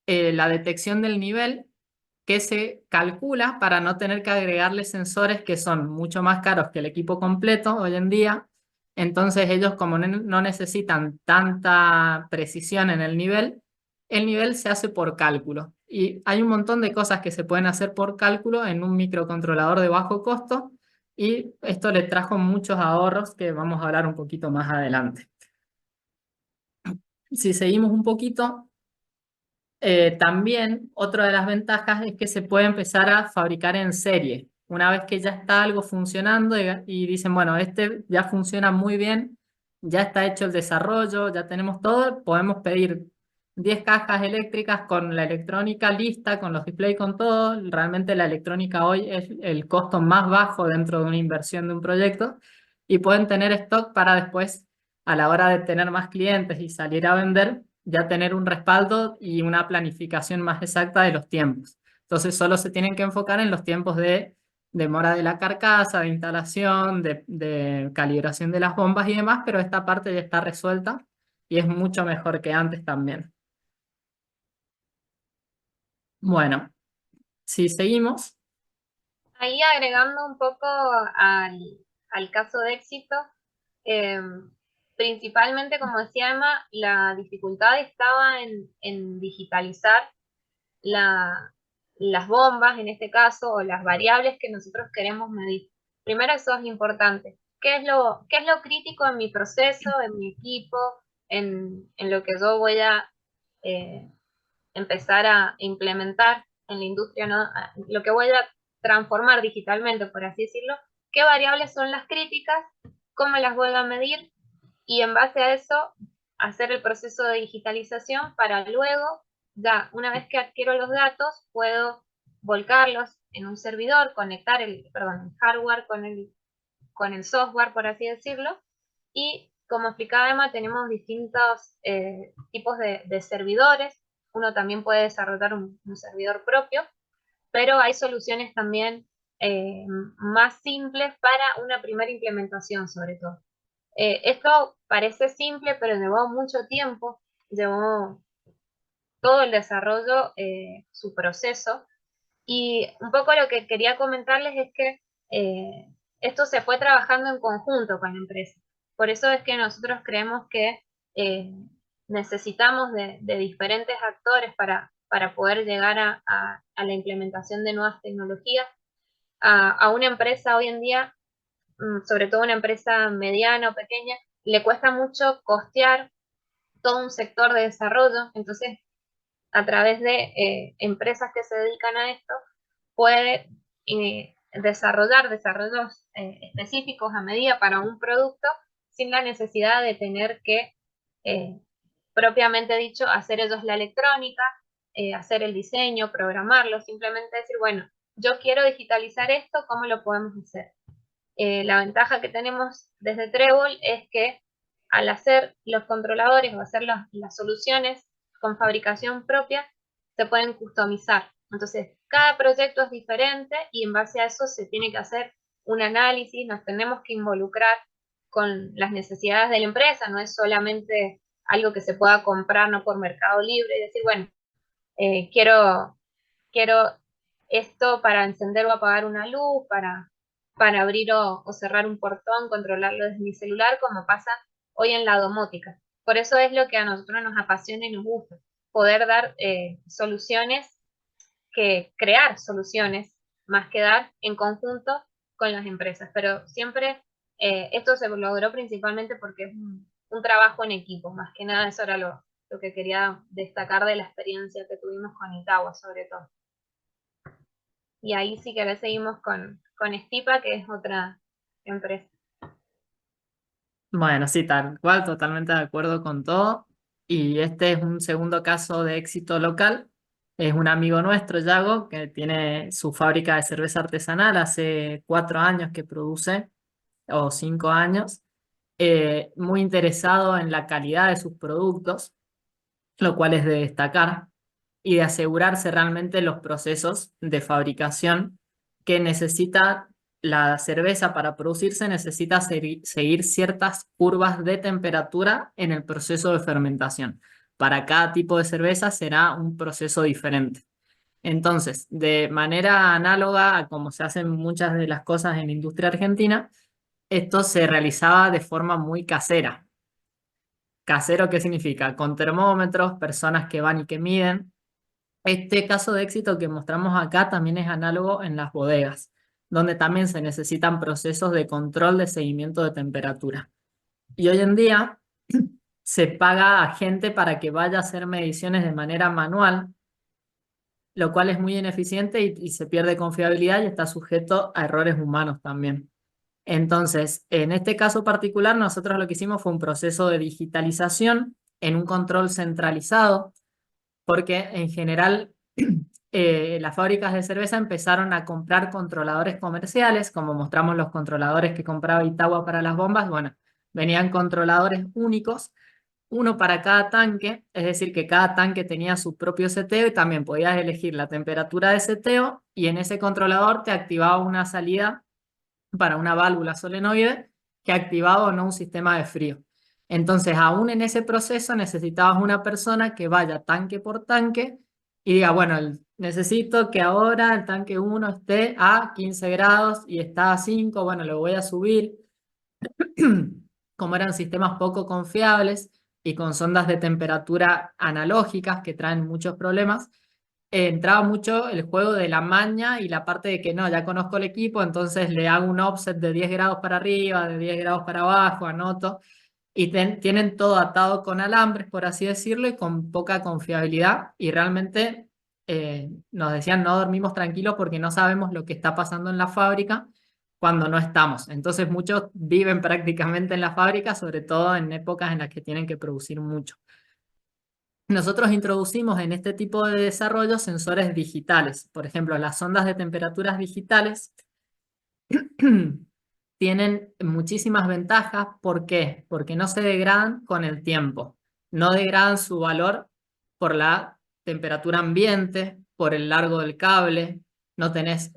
la detección del nivel que se calcula para no tener que agregarle sensores que son mucho más caros que el equipo completo hoy en día. Entonces ellos, como no necesitan tanta precisión en el nivel se hace por cálculo. Y hay un montón de cosas que se pueden hacer por cálculo en un microcontrolador de bajo costo y esto le trajo muchos ahorros que vamos a hablar un poquito más adelante. Si seguimos un poquito, también otra de las ventajas es que se puede empezar a fabricar en serie. Una vez que ya está algo funcionando y dicen, bueno, este ya funciona muy bien, ya está hecho el desarrollo, ya tenemos todo, podemos pedir 10 cajas eléctricas con la electrónica lista, con los displays, con todo. Realmente la electrónica hoy es el costo más bajo dentro de una inversión de un proyecto y pueden tener stock para después, a la hora de tener más clientes y salir a vender, ya tener un respaldo y una planificación más exacta de los tiempos. Entonces solo se tienen que enfocar en los tiempos de demora de la carcasa, de instalación, de calibración de las bombas y demás, pero esta parte ya está resuelta y es mucho mejor que antes también. Bueno, si seguimos, Ahí agregando un poco al caso de éxito, eh, principalmente, como decía Emma, la dificultad estaba en digitalizar las bombas, en este caso, o las variables que nosotros queremos medir. Primero, eso es importante. Qué es lo crítico en mi proceso, en mi equipo, en lo que yo voy a eh, empezar a implementar en la industria, ¿no? Lo que voy a transformar digitalmente, por así decirlo? ¿Qué variables son las críticas? ¿Cómo las voy a medir? Y en base a eso, hacer el proceso de digitalización para luego, ya una vez que adquiero los datos, puedo volcarlos en un servidor, conectar el hardware con el software, por así decirlo. Y como explicaba Emma, tenemos distintos tipos de servidores. Uno también puede desarrollar un servidor propio, pero hay soluciones también más simples para una primera implementación, sobre todo. Esto parece simple, pero llevó mucho tiempo, llevó todo el desarrollo, su proceso. Y un poco lo que quería comentarles es que esto se fue trabajando en conjunto con la empresa. Por eso es que nosotros creemos que eh, necesitamos de diferentes actores para poder llegar a la implementación de nuevas tecnologías. A una empresa hoy en día, sobre todo una empresa mediana o pequeña, le cuesta mucho costear todo un sector de desarrollo. Entonces, a través de empresas que se dedican a esto, puede desarrollar desarrollos específicos a medida para un producto sin la necesidad de tener que, eh, propiamente dicho, hacer ellos la electrónica, hacer el diseño, programarlo, simplemente decir, bueno, yo quiero digitalizar esto, ¿cómo lo podemos hacer? La ventaja que tenemos desde Trébol es que al hacer los controladores o hacer las soluciones con fabricación propia, se pueden customizar. Entonces, cada proyecto es diferente y en base a eso se tiene que hacer un análisis, nos tenemos que involucrar con las necesidades de la empresa, no es solamente algo que se pueda comprar no por Mercado Libre y decir, bueno, quiero esto para encender o apagar una luz, para abrir o cerrar un portón, controlarlo desde mi celular, como pasa hoy en la domótica. Por eso es lo que a nosotros nos apasiona y nos gusta, poder dar soluciones, crear soluciones, más que dar en conjunto con las empresas. Pero siempre esto se logró principalmente porque es un trabajo en equipo, más que nada eso era lo que quería destacar de la experiencia que tuvimos con Itaúa, sobre todo. Y ahí sí que seguimos con Stipa, que es otra empresa. bueno, sí, tal cual, totalmente de acuerdo con todo. Y este es un segundo caso de éxito local. Es un amigo nuestro, Yago, que tiene su fábrica de cerveza artesanal hace 4 años que produce, o 5 años, muy interesado en la calidad de sus productos, lo cual es de destacar, y de asegurarse realmente los procesos de fabricación que necesita la cerveza para producirse, necesita seguir ciertas curvas de temperatura en el proceso de fermentación. Para cada tipo de cerveza será un proceso diferente. Entonces, de manera análoga a como se hacen muchas de las cosas en la industria argentina, esto se realizaba de forma muy casera. ¿Casero qué significa? Con termómetros, personas que van y que miden. Este caso de éxito que mostramos acá también es análogo en las bodegas, donde también se necesitan procesos de control de seguimiento de temperatura. Y hoy en día se paga a gente para que vaya a hacer mediciones de manera manual, lo cual es muy ineficiente y se pierde confiabilidad y está sujeto a errores humanos también. Entonces, en este caso particular, nosotros lo que hicimos fue un proceso de digitalización en un control centralizado, porque en general las fábricas de cerveza empezaron a comprar controladores comerciales, como mostramos los controladores que compraba Itagua para las bombas. Bueno, venían controladores únicos, uno para cada tanque, es decir, que cada tanque tenía su propio seteo y también podías elegir la temperatura de seteo y en ese controlador te activaba una salida para una válvula solenoide que activaba o no un sistema de frío. Entonces, aún en ese proceso necesitabas una persona que vaya tanque por tanque y diga, bueno, necesito que ahora el tanque 1 esté a 15 grados y está a 5, bueno, lo voy a subir. Como eran sistemas poco confiables y con sondas de temperatura analógicas que traen muchos problemas, entraba mucho el juego de la maña y la parte de que no, ya conozco el equipo, entonces le hago un offset de 10 grados para arriba, de 10 grados para abajo, anoto, y tienen todo atado con alambres, por así decirlo, y con poca confiabilidad, y realmente nos decían no dormimos tranquilos porque no sabemos lo que está pasando en la fábrica cuando no estamos. Entonces muchos viven prácticamente en la fábrica, sobre todo en épocas en las que tienen que producir mucho. Nosotros introducimos en este tipo de desarrollo sensores digitales. Por ejemplo, las ondas de temperaturas digitales tienen muchísimas ventajas. ¿Por qué? Porque no se degradan con el tiempo. No degradan su valor por la temperatura ambiente, por el largo del cable. No tenés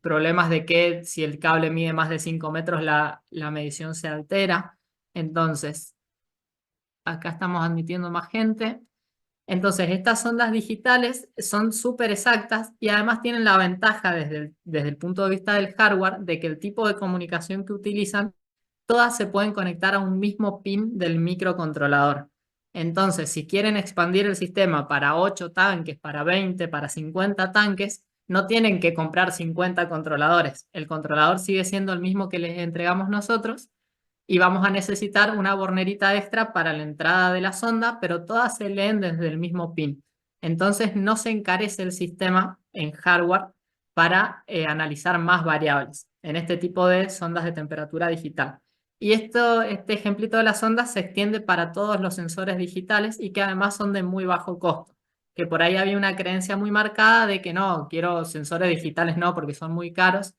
problemas de que si el cable mide más de 5 metros la medición se altera. Entonces, acá estamos admitiendo más gente. Entonces, estas ondas digitales son súper exactas y además tienen la ventaja desde el punto de vista del hardware de que el tipo de comunicación que utilizan, todas se pueden conectar a un mismo pin del microcontrolador. Entonces, si quieren expandir el sistema para 8 tanques, para 20, para 50 tanques, no tienen que comprar 50 controladores. El controlador sigue siendo el mismo que les entregamos nosotros y vamos a necesitar una bornerita extra para la entrada de la sonda, pero todas se leen desde el mismo pin. Entonces no se encarece el sistema en hardware para analizar más variables en este tipo de sondas de temperatura digital. Y este ejemplito de las sondas se extiende para todos los sensores digitales y que además son de muy bajo costo. Que por ahí había una creencia muy marcada de que no, quiero sensores digitales no, porque son muy caros.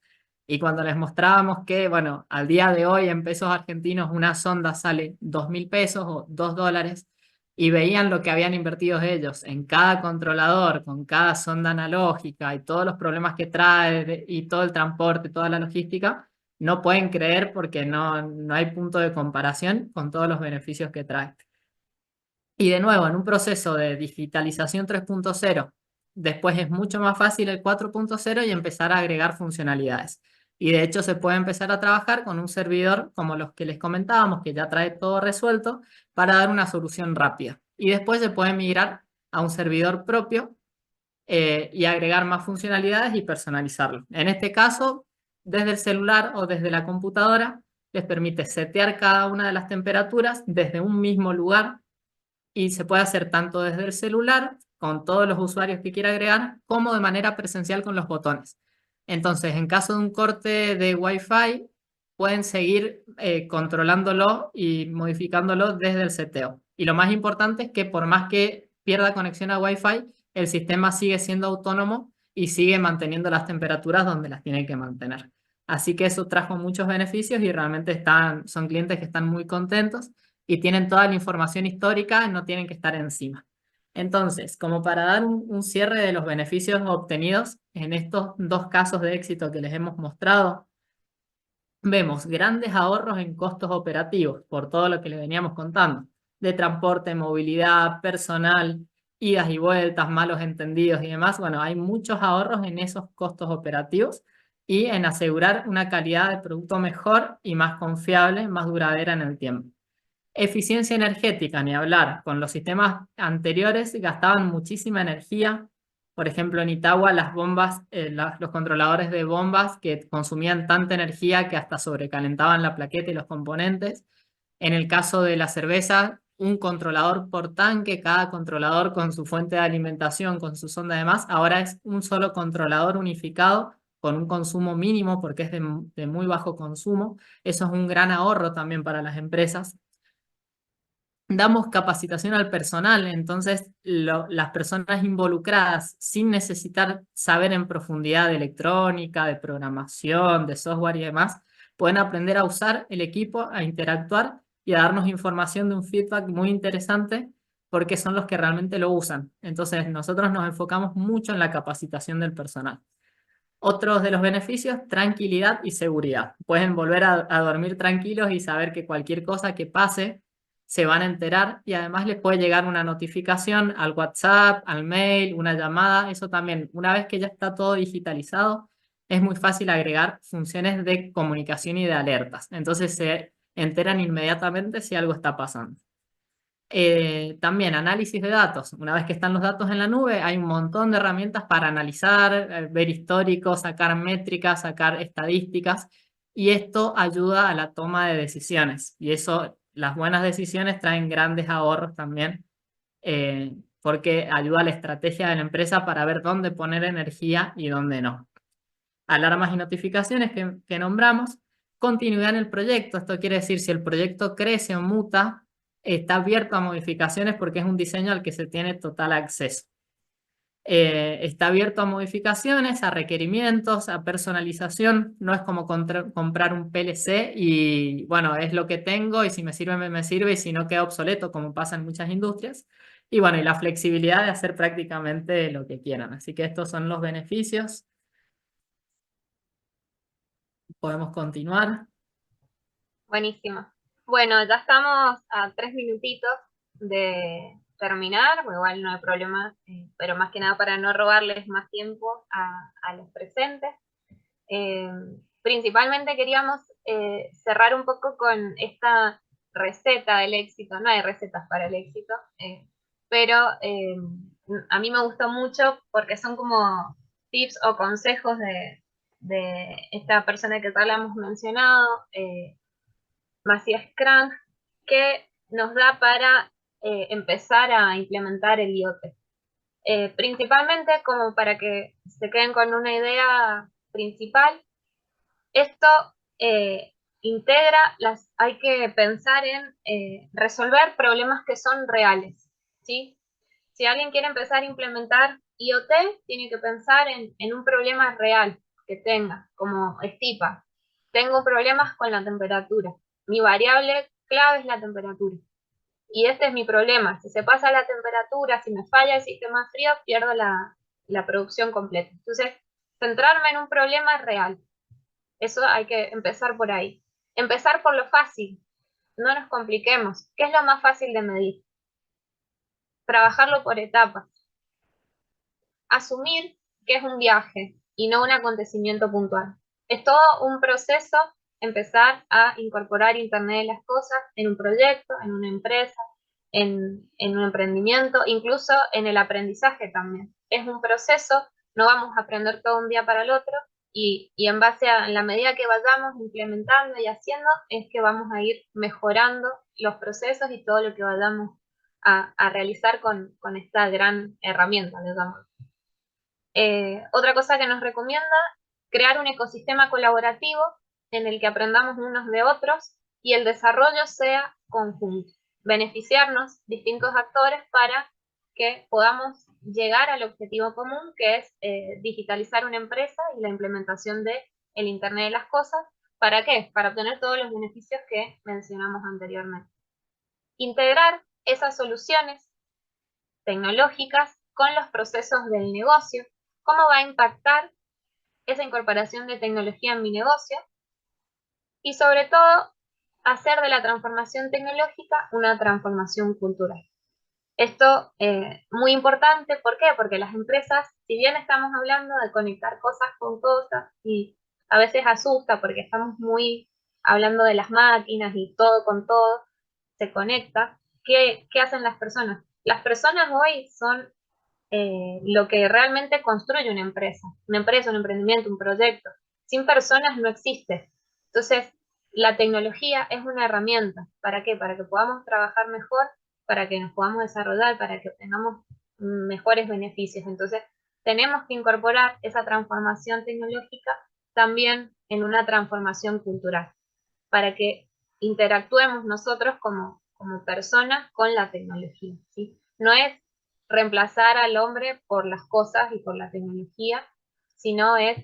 Y cuando les mostrábamos que, bueno, al día de hoy en pesos argentinos una sonda sale 2.000 pesos o $2 y veían lo que habían invertido ellos en cada controlador, con cada sonda analógica y todos los problemas que trae y todo el transporte, toda la logística, no pueden creer porque no hay punto de comparación con todos los beneficios que trae. Y de nuevo, en un proceso de digitalización 3.0, después es mucho más fácil el 4.0 y empezar a agregar funcionalidades. Y de hecho se puede empezar a trabajar con un servidor como los que les comentábamos, que ya trae todo resuelto, para dar una solución rápida. Y después se puede migrar a un servidor propio y agregar más funcionalidades y personalizarlo. En este caso, desde el celular o desde la computadora, les permite setear cada una de las temperaturas desde un mismo lugar y se puede hacer tanto desde el celular, con todos los usuarios que quiera agregar, como de manera presencial con los botones. Entonces, en caso de un corte de Wi-Fi, pueden seguir controlándolo y modificándolo desde el seteo. Y lo más importante es que por más que pierda conexión a Wi-Fi, el sistema sigue siendo autónomo y sigue manteniendo las temperaturas donde las tiene que mantener. Así que eso trajo muchos beneficios y realmente son clientes que están muy contentos y tienen toda la información histórica, no tienen que estar encima. Entonces, como para dar un cierre de los beneficios obtenidos en estos dos casos de éxito que les hemos mostrado, vemos grandes ahorros en costos operativos por todo lo que les veníamos contando, de transporte, movilidad, personal, idas y vueltas, malos entendidos y demás. Bueno, hay muchos ahorros en esos costos operativos y en asegurar una calidad de producto mejor y más confiable, más duradera en el tiempo. Eficiencia energética, ni hablar. Con los sistemas anteriores gastaban muchísima energía. Por ejemplo, en Itagua las bombas, los controladores de bombas que consumían tanta energía que hasta sobrecalentaban la plaqueta y los componentes. En el caso de la cerveza, un controlador por tanque, cada controlador con su fuente de alimentación, con su sonda de más. Ahora es un solo controlador unificado con un consumo mínimo porque es de muy bajo consumo. Eso es un gran ahorro también para las empresas. Damos capacitación al personal, entonces las personas involucradas sin necesitar saber en profundidad de electrónica, de programación, de software y demás, pueden aprender a usar el equipo, a interactuar y a darnos información de un feedback muy interesante porque son los que realmente lo usan. Entonces nosotros nos enfocamos mucho en la capacitación del personal. Otros de los beneficios, tranquilidad y seguridad. Pueden volver a dormir tranquilos y saber que cualquier cosa que pase se van a enterar y además les puede llegar una notificación al WhatsApp, al mail, una llamada. Eso también, una vez que ya está todo digitalizado, es muy fácil agregar funciones de comunicación y de alertas. Entonces se enteran inmediatamente si algo está pasando. También análisis de datos. Una vez que están los datos en la nube, hay un montón de herramientas para analizar, ver históricos, sacar métricas, sacar estadísticas, y esto ayuda a la toma de decisiones. Y eso, las buenas decisiones traen grandes ahorros también, porque ayuda a la estrategia de la empresa para ver dónde poner energía y dónde no. Alarmas y notificaciones que nombramos. Continuidad en el proyecto. Esto quiere decir si el proyecto crece o muta, está abierto a modificaciones porque es un diseño al que se tiene total acceso. Está abierto a modificaciones, a requerimientos, a personalización. No es como comprar un PLC y bueno, es lo que tengo y si me sirve, me sirve y si no queda obsoleto como pasa en muchas industrias. Y bueno, y la flexibilidad de hacer prácticamente lo que quieran. Así que estos son los beneficios. Podemos continuar. Buenísimo. Bueno, ya estamos a 3 minutitos de terminar, bueno, igual no hay problema, pero más que nada para no robarles más tiempo a los presentes. Principalmente queríamos cerrar un poco con esta receta del éxito. No hay recetas para el éxito, pero a mí me gustó mucho porque son como tips o consejos de esta persona que tal hemos mencionado, Matías Crank, que nos da para empezar a implementar el IoT. Principalmente como para que se queden con una idea principal, esto integra, hay que pensar en resolver problemas que son reales, ¿sí? Si alguien quiere empezar a implementar IoT, tiene que pensar en un problema real que tenga, como estipa. Tengo problemas con la temperatura. Mi variable clave es la temperatura. Y este es mi problema. Si se pasa la temperatura, si me falla el sistema frío, pierdo la producción completa. Entonces, centrarme en un problema real. Eso hay que empezar por ahí. Empezar por lo fácil. No nos compliquemos. ¿Qué es lo más fácil de medir? Trabajarlo por etapas. Asumir que es un viaje y no un acontecimiento puntual. Es todo un proceso empezar a incorporar Internet de las cosas en un proyecto, en una empresa, en un emprendimiento, incluso en el aprendizaje también. Es un proceso, no vamos a aprender todo un día para el otro y en base a la medida que vayamos implementando y haciendo es que vamos a ir mejorando los procesos y todo lo que vayamos a realizar con esta gran herramienta, digamos. Otra cosa que nos recomienda, crear un ecosistema colaborativo en el que aprendamos unos de otros y el desarrollo sea conjunto. Beneficiarnos distintos actores para que podamos llegar al objetivo común, que es digitalizar una empresa y la implementación del Internet de las cosas. ¿Para qué? Para obtener todos los beneficios que mencionamos anteriormente. Integrar esas soluciones tecnológicas con los procesos del negocio. ¿Cómo va a impactar esa incorporación de tecnología en mi negocio? Y sobre todo, hacer de la transformación tecnológica una transformación cultural. Esto es muy importante, ¿por qué? Porque las empresas, si bien estamos hablando de conectar cosas con cosas, y a veces asusta porque estamos muy hablando de las máquinas y todo con todo, se conecta, ¿qué hacen las personas? Las personas hoy son lo que realmente construye una empresa, un emprendimiento, un proyecto. Sin personas no existe. Entonces, la tecnología es una herramienta. ¿Para qué? Para que podamos trabajar mejor, para que nos podamos desarrollar, para que obtengamos mejores beneficios. Entonces, tenemos que incorporar esa transformación tecnológica también en una transformación cultural, para que interactuemos nosotros como personas con la tecnología, ¿sí? No es reemplazar al hombre por las cosas y por la tecnología, sino es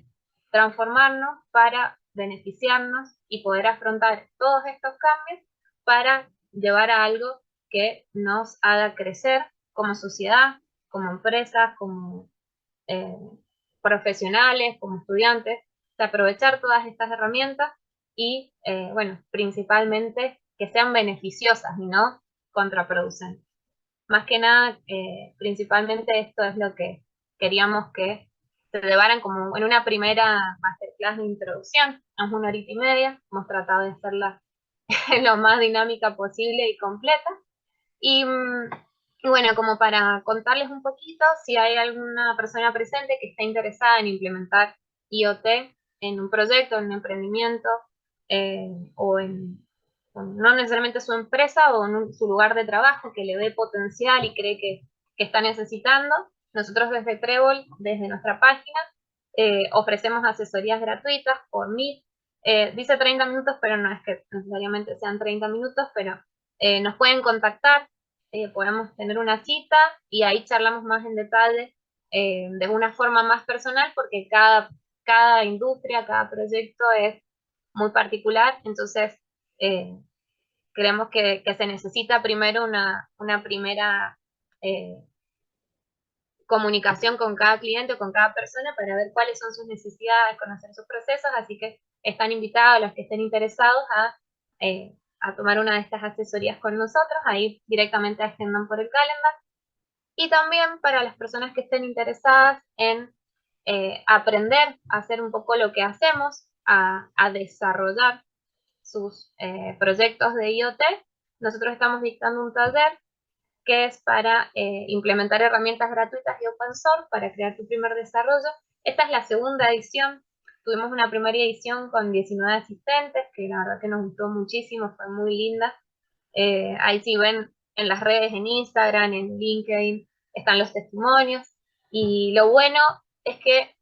transformarnos para beneficiarnos y poder afrontar todos estos cambios para llevar a algo que nos haga crecer como sociedad, como empresas, como eh, profesionales, como estudiantes, de aprovechar todas estas herramientas y, bueno, principalmente que sean beneficiosas y no contraproducentes. Más que nada, principalmente esto es lo que queríamos que se llevaran como en una primera masterclass de introducción, es 1 horita y media, hemos tratado de hacerla lo más dinámica posible y completa. Y, y bueno, como para contarles un poquito, si hay alguna persona presente que está interesada en implementar IoT en un proyecto, en un emprendimiento, o no necesariamente su empresa o en su lugar de trabajo, que le ve potencial y cree que está necesitando, nosotros desde Trébol, desde nuestra página, ofrecemos asesorías gratuitas por Meet. Dice 30 minutos, pero no es que necesariamente sean 30 minutos, pero nos pueden contactar, podemos tener una cita y ahí charlamos más en detalle, de una forma más personal, porque cada industria, cada proyecto es muy particular, entonces creemos que se necesita primero una primera comunicación con cada cliente o con cada persona para ver cuáles son sus necesidades, conocer sus procesos, así que están invitados los que estén interesados a tomar una de estas asesorías con nosotros, ahí directamente agendan por el calendar. Y también para las personas que estén interesadas en aprender a hacer un poco lo que hacemos, a desarrollar sus proyectos de IoT, nosotros estamos dictando un taller que es para implementar herramientas gratuitas y open source para crear tu primer desarrollo. Esta es la segunda edición. Tuvimos una primera edición con 19 asistentes, que la verdad que nos gustó muchísimo, fue muy linda. Ahí sí ven en las redes, en Instagram, en LinkedIn, están los testimonios. Y lo bueno es que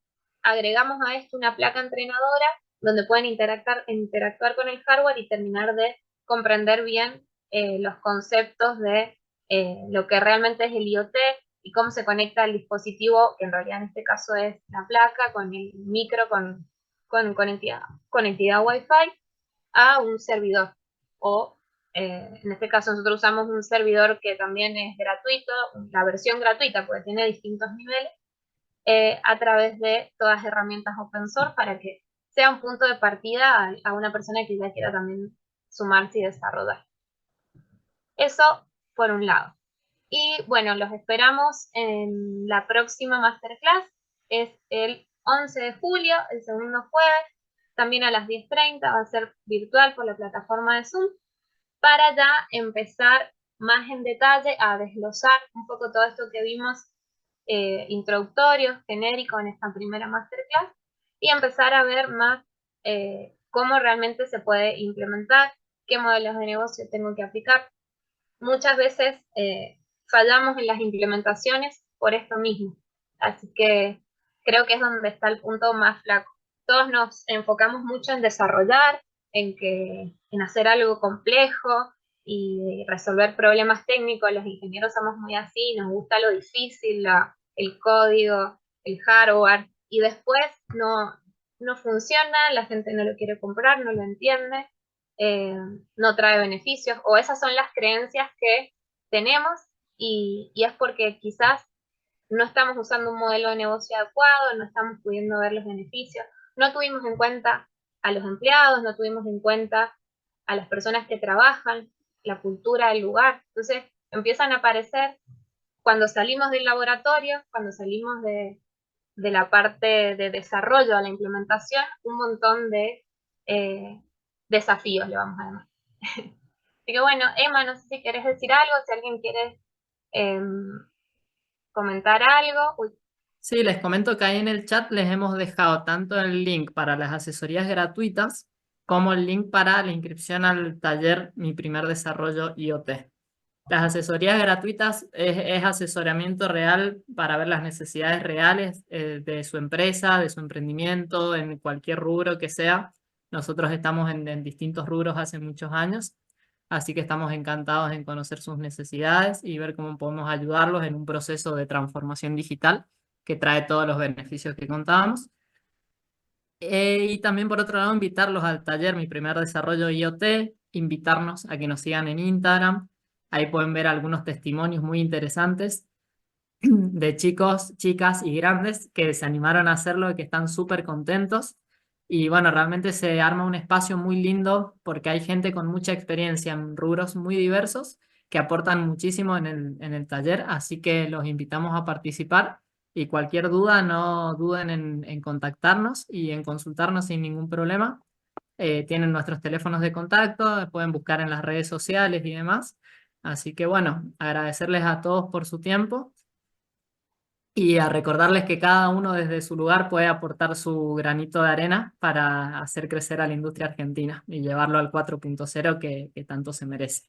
agregamos a esto una placa entrenadora donde pueden interactuar con el hardware y terminar de comprender bien los conceptos de lo que realmente es el IoT y cómo se conecta el dispositivo, que en realidad en este caso es la placa, con el micro, con conectividad Wi-Fi, a un servidor. O en este caso nosotros usamos un servidor que también es gratuito, la versión gratuita, porque tiene distintos niveles, a través de todas las herramientas open source para que sea un punto de partida a una persona que ya quiera también sumarse y desarrollar. Eso por un lado. Y bueno, los esperamos en la próxima masterclass, es el 11 de julio, el segundo jueves, también a las 10:30, va a ser virtual por la plataforma de Zoom, para ya empezar más en detalle a desglosar un poco todo esto que vimos introductorio, genérico en esta primera masterclass, y empezar a ver más cómo realmente se puede implementar, qué modelos de negocio tengo que aplicar. Muchas veces fallamos en las implementaciones por esto mismo, así que creo que es donde está el punto más flaco. Todos nos enfocamos mucho en desarrollar, en hacer algo complejo y resolver problemas técnicos. Los ingenieros somos muy así, nos gusta lo difícil, el código, el hardware, y después no funciona, la gente no lo quiere comprar, no lo entiende, no trae beneficios, o esas son las creencias que tenemos, y es porque quizás no estamos usando un modelo de negocio adecuado, no estamos pudiendo ver los beneficios, no tuvimos en cuenta a los empleados, no tuvimos en cuenta a las personas que trabajan, la cultura del lugar. Entonces empiezan a aparecer, cuando salimos del laboratorio, cuando salimos de la parte de desarrollo a la implementación, un montón de desafíos, le vamos a llamar. Así Así que bueno, Emma, no sé si querés decir algo, si alguien quiere comentar algo. Uy, Sí, les comento que ahí en el chat les hemos dejado tanto el link para las asesorías gratuitas como el link para la inscripción al taller Mi Primer Desarrollo IoT. Las asesorías gratuitas es asesoramiento real para ver las necesidades reales de su empresa, de su emprendimiento, en cualquier rubro que sea. Nosotros estamos en distintos rubros hace muchos años, así que estamos encantados en conocer sus necesidades y ver cómo podemos ayudarlos en un proceso de transformación digital que trae todos los beneficios que contábamos. Y también por otro lado invitarlos al taller Mi Primer Desarrollo IoT, invitarnos a que nos sigan en Instagram. Ahí pueden ver algunos testimonios muy interesantes de chicos, chicas y grandes que se animaron a hacerlo y que están súper contentos. Y bueno, realmente se arma un espacio muy lindo porque hay gente con mucha experiencia en rubros muy diversos que aportan muchísimo en el taller, así que los invitamos a participar y cualquier duda no duden en contactarnos y en consultarnos sin ningún problema. Tienen nuestros teléfonos de contacto, pueden buscar en las redes sociales y demás. Así que bueno, agradecerles a todos por su tiempo y a recordarles que cada uno desde su lugar puede aportar su granito de arena para hacer crecer a la industria argentina y llevarlo al 4.0 que tanto se merece.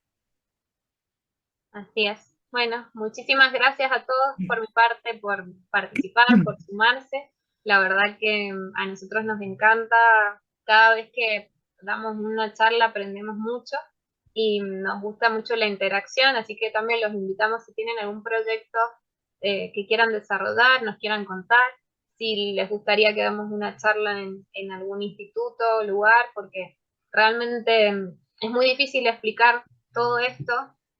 así es. Bueno, muchísimas gracias a todos por mi parte, por participar, por sumarse. La verdad que a nosotros nos encanta, cada vez que damos una charla aprendemos mucho y nos gusta mucho la interacción, así que también los invitamos si tienen algún proyecto que quieran desarrollar, nos quieran contar, si les gustaría que hagamos una charla en algún instituto o lugar, porque realmente es muy difícil explicar todo esto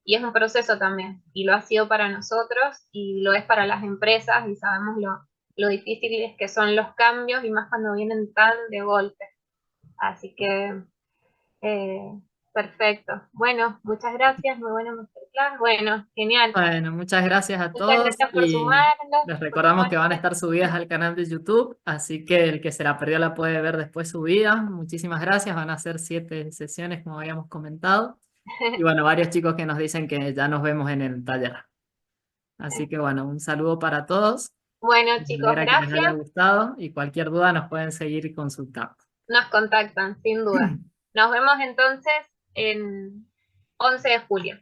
y es un proceso también, y lo ha sido para nosotros y lo es para las empresas y sabemos lo difíciles que son los cambios y más cuando vienen tan de golpe. Así que, perfecto. Bueno, muchas gracias, muy buena masterclass. Bueno, genial. Bueno, muchas gracias a Muchas todos gracias por y sumarlos, les por recordamos que van a sumarse. estar subidas al canal de YouTube, así que el que se la perdió la puede ver después subida. Muchísimas gracias, van a ser 7 sesiones como habíamos comentado. Y bueno, varios chicos que nos dicen que ya nos vemos en el taller. Así que bueno, un saludo para todos. Bueno, Me chicos, alegra que les haya gracias. gustado y cualquier duda nos pueden seguir consultando. Nos contactan, sin duda. Nos vemos entonces en 11 de julio.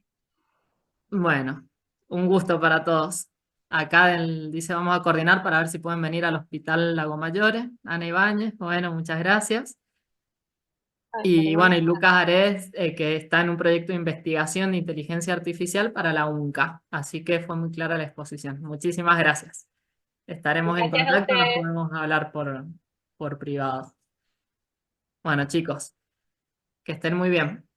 Bueno, un gusto para todos. Acá dice vamos a coordinar para ver si pueden venir al Hospital Lago Mayores, Ana Ibáñez. Bueno, muchas gracias. Y bueno, y Lucas Ares, que está en un proyecto de investigación de inteligencia artificial para la UNCA. Así que fue muy clara la exposición. Muchísimas gracias. Estaremos en Gracias a contacto, nos ustedes. podemos hablar por privado. Bueno, chicos, que estén muy bien.